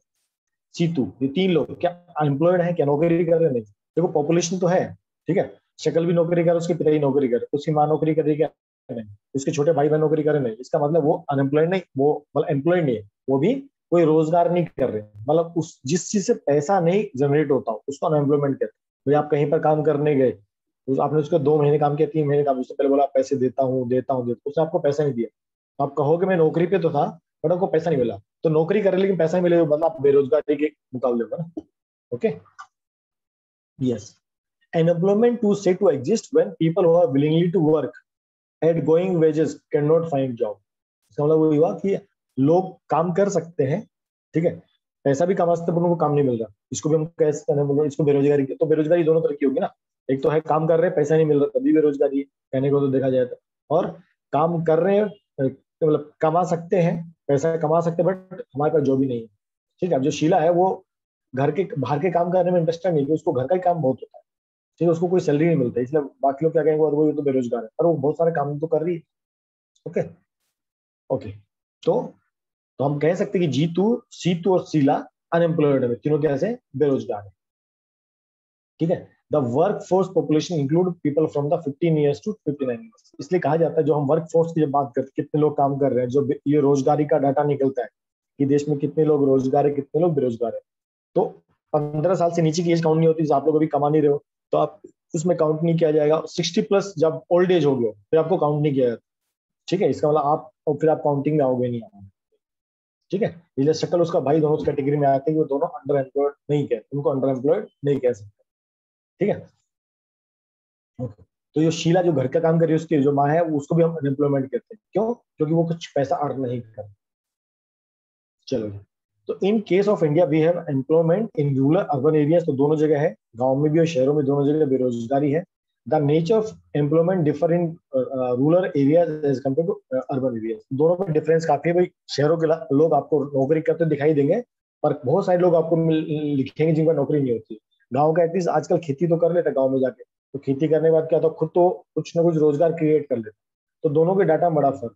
सीतू, ये तीन लोग क्या अनएम्प्लॉयड है, क्या नौकरी कर रहे हैं? नहीं, देखो पॉपुलेशन तो है, ठीक है, शकल भी नौकरी कर, उसके पिता ही नौकरी कर, उसकी माँ नौकरी कर रही है क्या? नहीं, उसके छोटे भाई बहन नौकरी कर रहे? नहीं, इसका मतलब वो अनएम्प्लॉयड नहीं, वो मतलब एम्प्लॉयड नहीं है, वो भी कोई रोजगार नहीं कर रहे, मतलब उस जिस चीज से पैसा नहीं जनरेट होता उसको अनएम्प्लॉयमेंट कहते हैं। भाई आप कहीं पर काम करने गए, आपने उसको 2 महीने काम किया, 3 महीने काम, उससे पहले बोला पैसे देता हूँ देता हूँ देता हूँ, उसने आपको पैसा नहीं दिया, तो आप कहोगे मैं नौकरी पे तो था बट आपको पैसा नहीं मिला। तो नौकरी करे लेकिन पैसा नहीं मिले, मतलब आप बेरोजगारी के मुकाबले होगा ना। Okay, yes, unemployment to say to exist when people who are willingly to work at going wages cannot find job। इसका मतलब वो हुआ कि लोग काम कर सकते हैं, ठीक है, पैसा भी कमा सकते हैं पर उनको काम नहीं मिल रहा, इसको भी हम कह सकते हैं, मतलब इसको बेरोजगारी। तो बेरोजगारी दोनों तरह की होगी ना, एक तो है काम कर रहे हैं पैसा नहीं मिल रहा तभी बेरोजगारी है, कहने को तो देखा जाए तो, और काम कर रहे हैं मतलब कमा सकते हैं, पैसा कमा सकते हैं बट हमारे पास जॉब ही नहीं है, ठीक है। अब जो शीला है वो घर के बाहर के काम करने में इंटरेस्टेड नहीं है, उसको घर का ही काम बहुत होता है, ठीक है, उसको कोई सैलरी नहीं मिलता, इसलिए बाकी लोग क्या कहेंगे और वो तो बेरोजगार है, पर वो बहुत सारे काम तो कर रही है। ओके, ओके, तो तो हम कह सकते हैं कि जीतू, सीतू और शीला अनएम्प्लॉयड है, तीनों कैसे बेरोजगार है, ठीक है। The work force population include people from the 15 years to 59 years. इसलिए कहा जाता है, जो हम वर्क फोर्स की जब बात करते हैं कितने लोग काम कर रहे हैं, जो ये रोजगारी का डाटा निकलता है कि देश में कितने लोग रोजगार है, कितने लोग बेरोजगार है, तो 15 साल से नीचे की एज काउंट नहीं होती, आप लोग अभी कमा नहीं रहे हो तो आप उसमें काउंट नहीं किया जाएगा। 60+ जब ओल्ड एज हो गया फिर आपको काउंट नहीं किया जाता, ठीक है, इसका मतलब आप और फिर आप काउंटिंग में आओगे नहीं आओगे, ठीक है। इसलिए शक्ल उसका भाई दोनों उस कैटेगरी में आते हैं कि वो दोनों अंडर एम्प्लॉयड नहीं कह, उनको अंडर एम्प्लॉयड नहीं कह सकते, ठीक है। Okay. तो जो शीला जो घर का काम कर रही है, उसकी जो माँ है उसको भी हम अनएम्प्लॉयमेंट कहते हैं, क्यों? क्योंकि वो कुछ पैसा अर्न नहीं कर। चलो जी, तो in case of India we have employment in rural urban areas, तो दोनों जगह है, गांव में भी और शहरों में, दोनों जगह बेरोजगारी है। The nature of employment differ in rural areas as compare to urban areas, दोनों में डिफरेंस काफी है भाई। शहरों के लोग आपको नौकरी करते दिखाई देंगे पर बहुत सारे लोग आपको लिखेंगे जिनका नौकरी नहीं होती। गाँव का एटलीस्ट आजकल खेती तो कर लेता है, गाँव में जाके तो खेती करने के बाद क्या होता है, खुद तो कुछ ना कुछ रोजगार क्रिएट कर लेता, तो दोनों के डाटा में बड़ा फर्क।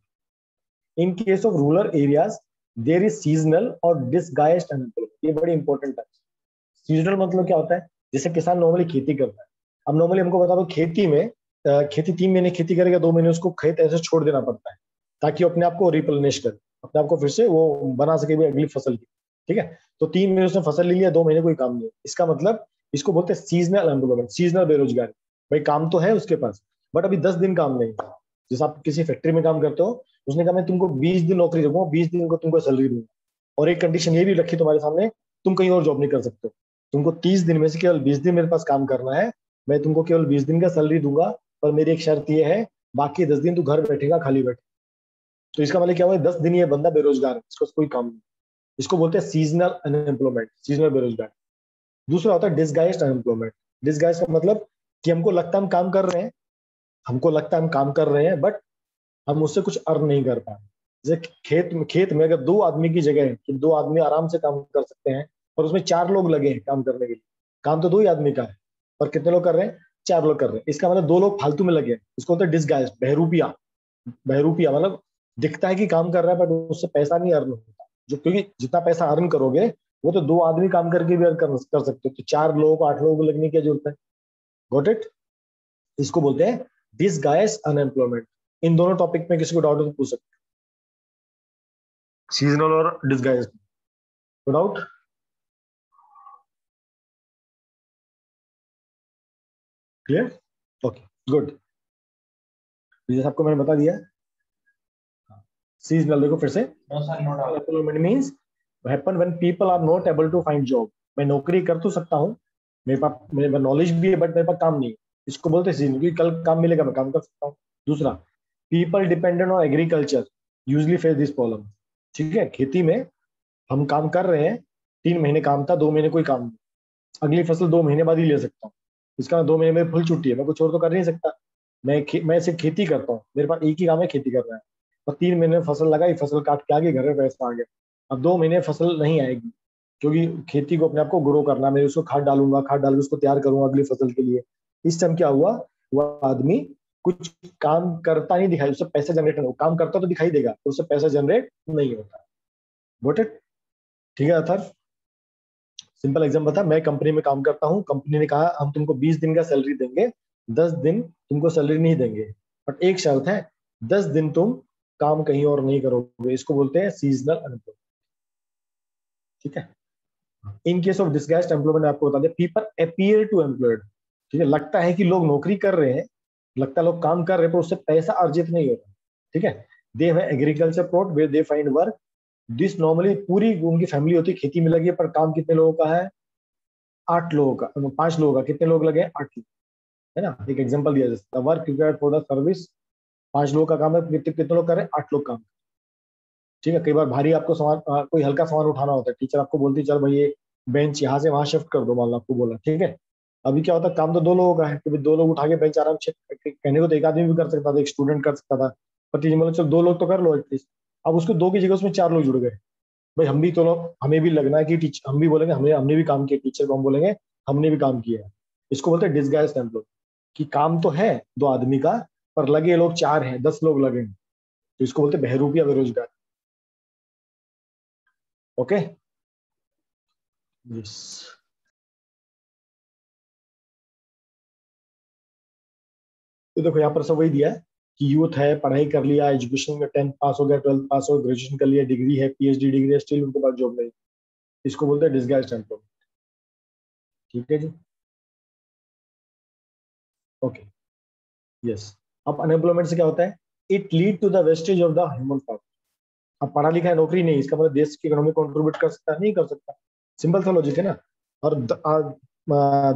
In case of rural areas there is seasonal और डिसगाइज्ड अनएम्प्लॉयमेंट, ये बड़ी इंपॉर्टेंट है। सीजनल मतलब क्या होता है, जैसे किसान नॉर्मली खेती करता है, अब नॉर्मली हमको बता दो खेती में खेती 3 महीने खेती करेगा, 2 महीने उसको खेत ऐसे छोड़ देना पड़ता है ताकि वो अपने आप को रिप्लेनिश करे, अपने आप को फिर से वो बना सके भी अगली फसल की, ठीक है। तो 3 महीने उसने फसल ले लिया, 2 महीने कोई काम नहीं, इसका मतलब इसको बोलते हैं सीजनल एम्प्लॉयमेंट, सीजनल बेरोजगारी। भाई काम तो है उसके पास बट अभी 10 दिन काम नहीं है। जैसे आप किसी फैक्ट्री में काम करते हो, उसने कहा मैं तुमको 20 दिन नौकरी दूंगा, 20 दिन को तुमको सैलरी दूंगा, और एक कंडीशन ये भी रखी तुम्हारे सामने, तुम कहीं और जॉब नहीं कर सकते, तुमको 30 दिन में से केवल 20 दिन मेरे पास काम करना है, मैं तुमको केवल 20 दिन का सैलरी दूंगा, पर मेरी एक शर्त ये है, बाकी 10 दिन तू घर बैठेगा खाली बैठे, तो इसका मतलब क्या हुआ, 10 दिन ये बंदा बेरोजगार है, इसको कोई काम नहीं। इसको बोलते हैं सीजनल अनएम्प्लॉयमेंट, सीजनल बेरोजगार। दूसरा होता है डिसगाइज्ड अनएम्प्लॉयमेंट। डिसगाइज का मतलब कि हमको लगता है हम काम कर रहे हैं, हमको लगता है हम काम कर रहे हैं, बट हम उससे कुछ अर्न नहीं कर पा रहे। जैसे खेत में अगर 2 आदमी की जगह है कि 2 आदमी आराम से काम कर सकते हैं, और उसमें 4 लोग लगे हैं काम करने के लिए, काम तो 2 ही आदमी का है, पर कितने लोग कर रहे हैं, 4 लोग कर रहे हैं। इसका मतलब 2 लोग फालतू में लगे हैं, इसको होता है डिसगाइज, बहरूपिया। बहरूपिया मतलब दिखता है कि काम कर रहा है, बट उससे पैसा नहीं अर्न होता। जो, क्योंकि जितना पैसा अर्न करोगे वो तो 2 आदमी काम करके भी अर्न कर सकते हो, तो 4 लोगों को 8 लोगों को लगने की जरूरत है। Got it? इसको बोलते हैं डिसगाइज अनएम्प्लॉयमेंट। इन दोनों टॉपिक में किसी को डाउट हो तो पूछ सकते, सीजनल और disguise. No doubt? Clear? Okay, good. जैसे आपको मैंने बता दिया, सीजनल देखो फिर से, employment means happen when people are not able to find job. मैं नौकरी कर तो सकता हूँ, मेरे पास नॉलेज भी है, बट मेरे पास काम नहीं है, इसको बोलते हैं सीजनल, क्योंकि कल काम मिलेगा मैं काम कर सकता हूँ। दूसरा, people dependent on agriculture usually face this problem. ठीक है, खेती में हम काम कर रहे हैं, 3 महीने काम था, 2 महीने कोई काम नहीं, अगली फसल 2 महीने बाद ही ले सकता हूँ। इसका 2 महीने में फुल छुट्टी है, मैं कुछ और तो कर नहीं सकता। मैं सिर्फ खेती करता हूँ, मेरे पास एक ही काम है, खेती करना है। और 3 महीने में फसल लगाई, फसल काट के आगे घर में पैसा आ गया। अब 2 महीने फसल नहीं आएगी, क्योंकि खेती को अपने आप को ग्रो करना, मैं उसको खाद डालूंगा, खाद डाल के उसको तैयार करूंगा अगली फसल के लिए। इस टाइम क्या हुआ, वह आदमी कुछ काम करता नहीं दिखाई, उससे पैसा जनरेट नहीं, काम करता तो दिखाई देगा, तो उससे पैसा जनरेट नहीं होता। Got it? ठीक है अथर्व? सिंपल एग्जाम बता, मैं कंपनी में काम करता हूँ, कंपनी ने कहा हम तुमको 20 दिन का सैलरी देंगे, 10 दिन तुमको सैलरी नहीं देंगे, बट एक शर्त है, 10 दिन तुम काम कहीं और नहीं करोगे। इसको बोलते हैं सीजनल अनएम्प्लॉयमेंट। ठीक है। इन केस ऑफ डिसगाइज्ड एम्प्लॉयमेंट आपको बता दें, पीपल अपीयर टू एम्प्लॉयड। ठीक है, लगता है कि लोग नौकरी कर रहे हैं, लगता है लोग काम कर रहे हैं, पर उससे पैसा अर्जित नहीं हो रहा। ठीक है, they have agriculture plot where they find work. This normally पूरी उनकी फैमिली होती है खेती में लगी है, पर काम कितने लोगों का है, 8 लोगों का, 5 लोगों का। कितने लोग लगे, 8 लोग, है ना। एक एग्जांपल दिया, जैसे work required for the service, 5 लोगों का काम है, कितने लोग कर रहे हैं, 8 लोग काम। ठीक है, कई बार भारी आपको सामान, कोई हल्का सामान उठाना होता है, टीचर आपको बोलती है चल भाई ये बेंच यहाँ से वहां शिफ्ट कर दो, मान लो आपको बोला, ठीक है। अभी क्या होता है, काम तो 2 लोगों का है, तो 2 लोग उठा के बेंच आराम से, कहने को तो एक आदमी भी कर सकता था, एक स्टूडेंट कर सकता था, पर टीचर बोले चल 2 लोग तो कर लो एटलीस्ट। अब उसको 2 की जगह उसमें 4 लोग जुड़ गए। भाई हम भी तो लोग, हमें भी लगना है कि टीचर, हम भी बोलेंगे हमने हमने भी काम किया, टीचर को हम बोलेंगे हमने भी काम किया है। इसको बोलते हैं डिसगाइज्ड एम्प्लॉय, कि काम तो है 2 आदमी का, पर लगे लोग 4 हैं, 10 लोग लगे हैं, तो इसको बोलते हैं बहरूपिया बेरोजगार। Okay, yes. तो देखो यहाँ पर सब वही दिया है कि यूथ है, पढ़ाई कर लिया, एजुकेशन में 10th पास हो गया, 12th पास हो, ग्रेजुएशन कर लिया, डिग्री है, पीएचडी डिग्री है, स्टिल उनके पास जॉब नहीं। इसको बोलते हैं डिसगाइज्ड एम्प्लॉय। ठीक है जी, ओके, यस। अब अनएम्प्लॉयमेंट से क्या होता है, it lead to the wastage of the human power. अब पढ़ा लिखा है, नौकरी नहीं, इसका मतलब देश की इकोनॉमी कंट्रीब्यूट कर सकता है, नहीं कर सकता। सिंपल सा लॉजिक है ना। और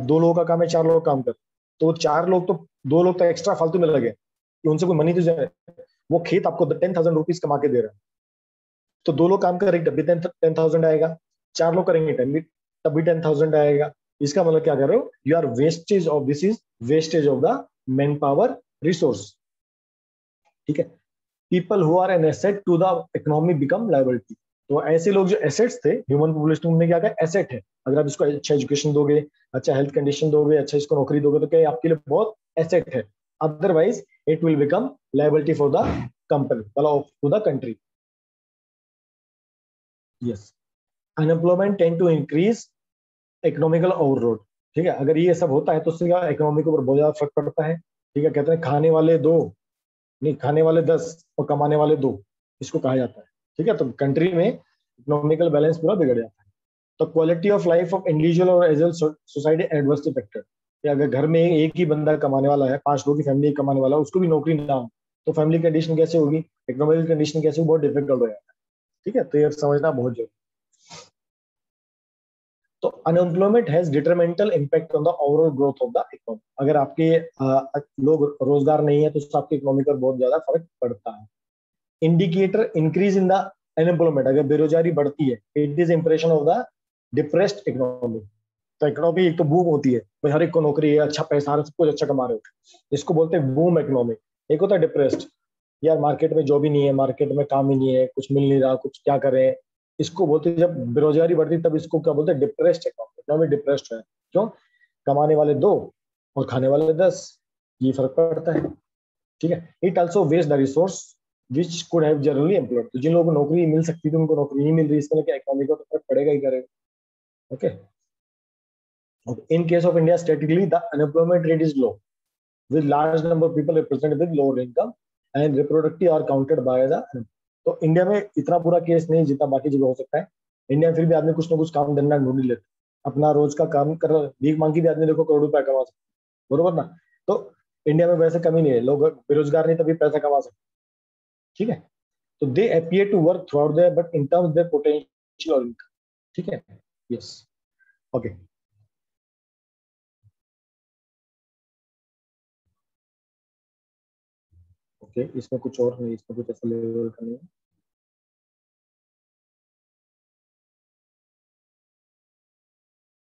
2 लोगों का काम है, 4 लोग काम कर, तो 4 लोग तो, 2 लोग तो एक्स्ट्रा फालतू में लगे, कि उनसे कोई मनी तो जाए। वो खेत आपको 10,000 रुपीज कमा के दे रहा है, तो 2 लोग काम करेंगे तब भी 10,000 आएगा, 4 लोग करेंगे तब भी 10,000 आएगा। इसका मतलब क्या कर रहे हो, you are wastage of, this is wastage of the man power resource. ठीक है, people who are an asset to the economy become liability. तो ऐसे लोग जो एसेट्स थे, ह्यूमन पॉपुलेशन में क्या कहा, एसेट है। अगर आप इसको अच्छा एजुकेशन दोगे, अच्छा हेल्थ कंडीशन दोगे, अच्छा इसको नौकरी दोगे, तो क्या आपके लिए बहुत एसेट है। Otherwise it will become liability for the company, मतलब to the country. Yes, unemployment tend to increase economical overload. ठीक है, अगर ये सब होता है तो उससे क्या, इकोनॉमी के ऊपर बहुत ज्यादा फर्क पड़ता है। ठीक है, कहते हैं खाने वाले दो, नहीं खाने वाले 10 और कमाने वाले 2, इसको कहा जाता है। ठीक है, तो कंट्री में इकोनॉमिकल बैलेंस पूरा बिगड़ जाता है। तो quality of life of individual और as a society adversely affected. अगर घर में एक ही बंदा कमाने वाला है, 5 लोगों की फैमिली कमाने वाला है, उसको भी नौकरी ना हो, तो फैमिली कंडीशन कैसे होगी, इकोनॉमिकल कंडीशन कैसे होगी, बहुत डिफिकल्ट हो जाता है। ठीक है, तो ये समझना बहुत जरूरी। तो unemployment has detrimental impact on the overall growth of the economy. अगर आपके लोग रोजगार नहीं है, तो उससे आपकी इकोनॉमी पर बहुत ज्यादा फर्क पड़ता है। Indicator increase in the unemployment, अगर बेरोजगारी बढ़ती है, it is impression of the depressed economy. तो इकोनॉमी एक तो बूम होती है, भाई हर एक को नौकरी है, अच्छा पैसा आ रहा है, सब कुछ अच्छा कमा रहे हो, इसको बोलते हैं बूम इकोनॉमी। एक होता है डिप्रेस्ड, यार मार्केट में जॉब ही नहीं है, मार्केट में काम ही नहीं है, कुछ मिल नहीं रहा, कुछ क्या करें, इसको बोलते हैं जब बेरोजगारी बढ़ती है तब इसको क्या बोलते हैं, डिप्रेस्ड इकोनॉमी। इकोनॉमी डिप्रेस्ड है क्यों, कमाने वाले 2 और खाने वाले 10, ये फर्क पड़ता है। ठीक है, it also waste the resource which could have generally employed, तो जिन लोगों को नौकरी मिल सकती थी उनको नौकरी नहीं मिल रही, इसमें क्या इकोनॉमी को तो फर्क पड़ेगा ही करेगा। Okay, in case of India statistically the unemployment rate is low with large number of people represented with lower income and reproductive are counted by the, तो इंडिया में इतना पूरा केस नहीं जितना बाकी जगह हो सकता है। इंडिया में फिर भी आदमी कुछ ना कुछ काम धंधा ढूंढ ही लेते, अपना रोज का काम कर, भीख मांगी भी आदमी देखो करोड़ों रुपया कमा सकता, बरोबर ना। तो इंडिया में वैसे कमी नहीं है, लोग बेरोजगार नहीं तभी पैसा कमा सकते। ठीक है, तो they appear to work throughout their but in terms their potential और इनकम। ठीक है, यस, ओके। ओके, इसमें कुछ और नहीं, इसमें कुछ ऐसा लेवल का नहीं है।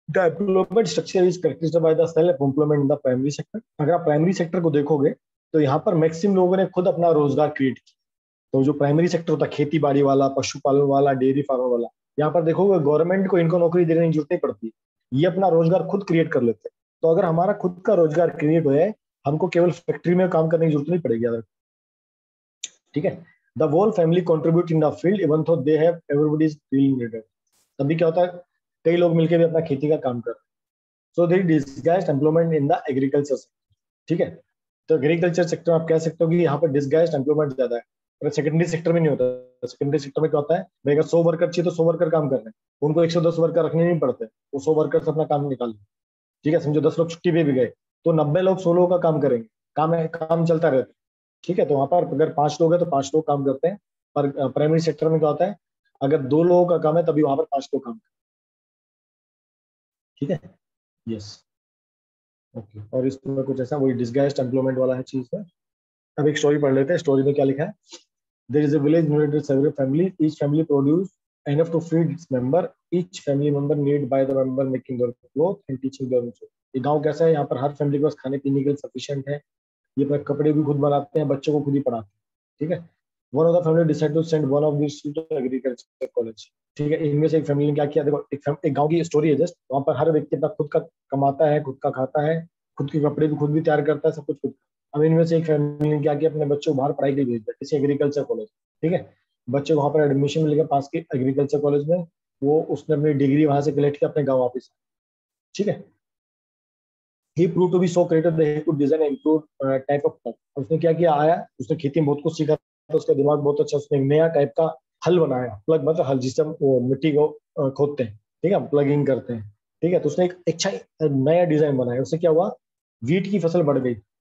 The employment structure is characterized by the self-employment in the primary sector। अगर आप प्राइमरी सेक्टर को देखोगे तो यहाँ पर मैक्सिमम लोगों ने खुद अपना रोजगार क्रिएट किया। तो जो प्राइमरी सेक्टर होता है, खेती बाड़ी वाला, पशुपालन वाला, डेयरी फार्म वाला, यहाँ पर देखोगे गवर्नमेंट को इनको नौकरी देने की जरूरत नहीं पड़ती, ये अपना रोजगार खुद क्रिएट कर लेते हैं। तो अगर हमारा खुद का रोजगार क्रिएट हो जाए, हमको केवल फैक्ट्री में काम करने की जरूरत नहीं पड़ेगी अगर। ठीक है, the whole family contribute in the field even though they have everybody is feeling needed. तभी क्या होता है, कई लोग मिलकर भी अपना खेती का काम कर रहे हैं। So they disguised employment in the agriculture sector. ठीक है, तो एग्रीकल्चर सेक्टर में आप कह सकते हो कि यहाँ पर डिस्गाइज्ड एम्प्लॉयमेंट ज्यादा है, पर सेकेंडरी सेक्टर में नहीं होता। सेकेंडरी सेक्टर में क्या होता है, भाई अगर 100 वर्कर चाहिए तो 100 वर्कर काम कर रहे हैं, उनको 110 वर्कर रखने नहीं पड़ते, वो 100 वर्कर से अपना काम निकाल लें। ठीक है, समझो 10 लोग छुट्टी पे भी गए तो 90 लोग 100 लोगों का काम करेंगे, काम है, काम चलता रहता है। ठीक है, तो वहां पर अगर 5 लोग हैं तो 5 लोग काम करते हैं। पर प्राइमरी सेक्टर में क्या होता है, अगर 2 लोगों का काम है तभी वहां पर 5 लोग काम करते हैं। ठीक है, यस, ओके। और इसमें कुछ ऐसा वही डिस्गाइज्ड एम्प्लॉयमेंट वाला है चीज है। अब एक स्टोरी पढ़ लेते हैं, स्टोरी में क्या लिखा है। There is a village united several family, each family produce enough to feed its member, each family member need by the member making their clothes and teaching them to। ये गांव कैसा है, यहाँ पर हर फैमिली के पास खाने पीने के लिए सफिशिएंट है, ये अपने कपड़े भी खुद बनाते हैं, बच्चों को खुद ही पढ़ाते हैं। ठीक है, one of the family decide to send one of this to agriculture college. ठीक है, इनमें से एक फैमिली ने क्या किया, देखो एक गांव की स्टोरी है जस्ट, वहां पर हर व्यक्ति अपना खुद का कमाता है, खुद का खाता है, खुद के कपड़े भी खुद भी तैयार करता है, सब कुछ खुद। अब इनमें से एक फैमिली ने क्या किया, अपने बच्चों को बाहर पढ़ाई के लिए भेज दिया किसी एग्रीकल्चर कॉलेज। ठीक है, बच्चे को वहां पर एडमिशन मिल गया पास के एग्रीकल्चर कॉलेज में, वो उसने अपनी डिग्री वहां से कलेक्ट किया, अपने गाँव वापस। ठीक है, he proved to be so creative that he could design and improve type of crop। उसने क्या किया, आया, उसने खेती में बहुत कुछ सीखा, तो उसका दिमाग बहुत अच्छा, उसने एक नया टाइप का हल बनाया, प्लग मतलब हल, जिससे हम वो मिट्टी को खोदते हैं, ठीक है, प्लगिंग करते हैं। ठीक है, तो उसने एक अच्छा नया डिजाइन बनाया, उससे क्या हुआ, वीट की फसल बढ़ गई।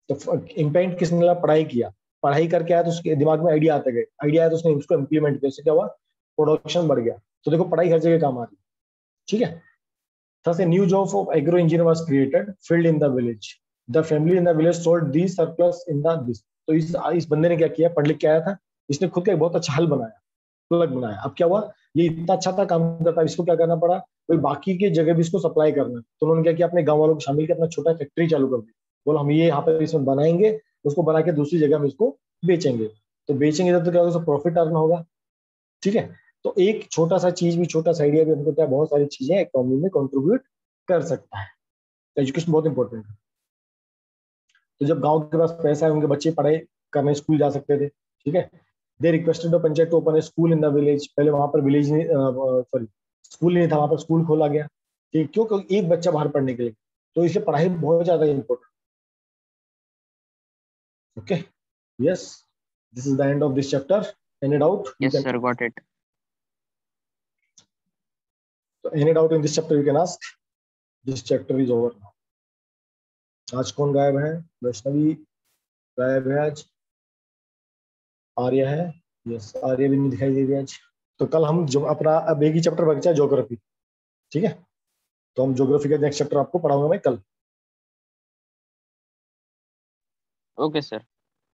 तो इम्पैक्ट किसने मिला, पढ़ाई किया, पढ़ाई करके आया तो उसके दिमाग में आइडिया आते गए, आइडिया आया तो उसने उसको इम्प्लीमेंट किया, उससे क्या हुआ, प्रोडक्शन बढ़ गया। तो देखो पढ़ाई हर जगह काम आ रही है। ठीक है, thus a new job of agro engineer was created filled in the village। The family in the village sold these surplus in the this। तो इस बंदे ने क्या किया, पढ़ लिख के आया था, इसने खुद का एक बहुत अच्छा हल बनाया, प्लग बनाया। अब क्या हुआ, ये इतना अच्छा था काम करता, इसको क्या करना पड़ा, कोई बाकी के जगह भी इसको सप्लाई करना। तो उन्होंने क्या किया, अपने गांव वालों को शामिल किया, अपना छोटा फैक्ट्री चालू कर दी, बोलो हम ये यहाँ पे इसमें बनाएंगे, उसको बना के दूसरी जगह में इसको बेचेंगे। तो बेचेंगे तो क्या होगा, प्रॉफिट अर्न होगा। ठीक है, तो एक छोटा सा चीज भी, छोटा सा आइडिया भी हमको क्या बहुत सारी चीजें इकोनॉमी में कंट्रीब्यूट कर सकता है। एजुकेशन बहुत इंपॉर्टेंट है। तो जब गांव के पास पैसा है, उनके बच्चे पढ़ाई करने स्कूल जा सकते थे। ठीक है, they requested the panchayat to open a school in the village. पहले वहां पर विलेज नहीं, सॉरी स्कूल नहीं था, वहां पर स्कूल खोला गया। ठीक, क्यों, क्योंकि एक बच्चा बाहर पढ़ने के लिए, तो इसलिए पढ़ाई बहुत ज्यादा important. Okay, yes, this is the end of this chapter. Any doubt? Yes, sir, got it. So any doubt in this chapter you can ask. This chapter is over now. आज कौन गायब है, वैष्णवी गायब है आज, आर्य है, यस आर्य भी नहीं दिखाई दे रही आज। तो कल हम जो अपना अब एक ही चैप्टर बचा है, ज्योग्राफी। ठीक है, तो हम ज्योग्राफी का नेक्स्ट चैप्टर आपको पढ़ाऊंगा मैं कल। Okay, sir.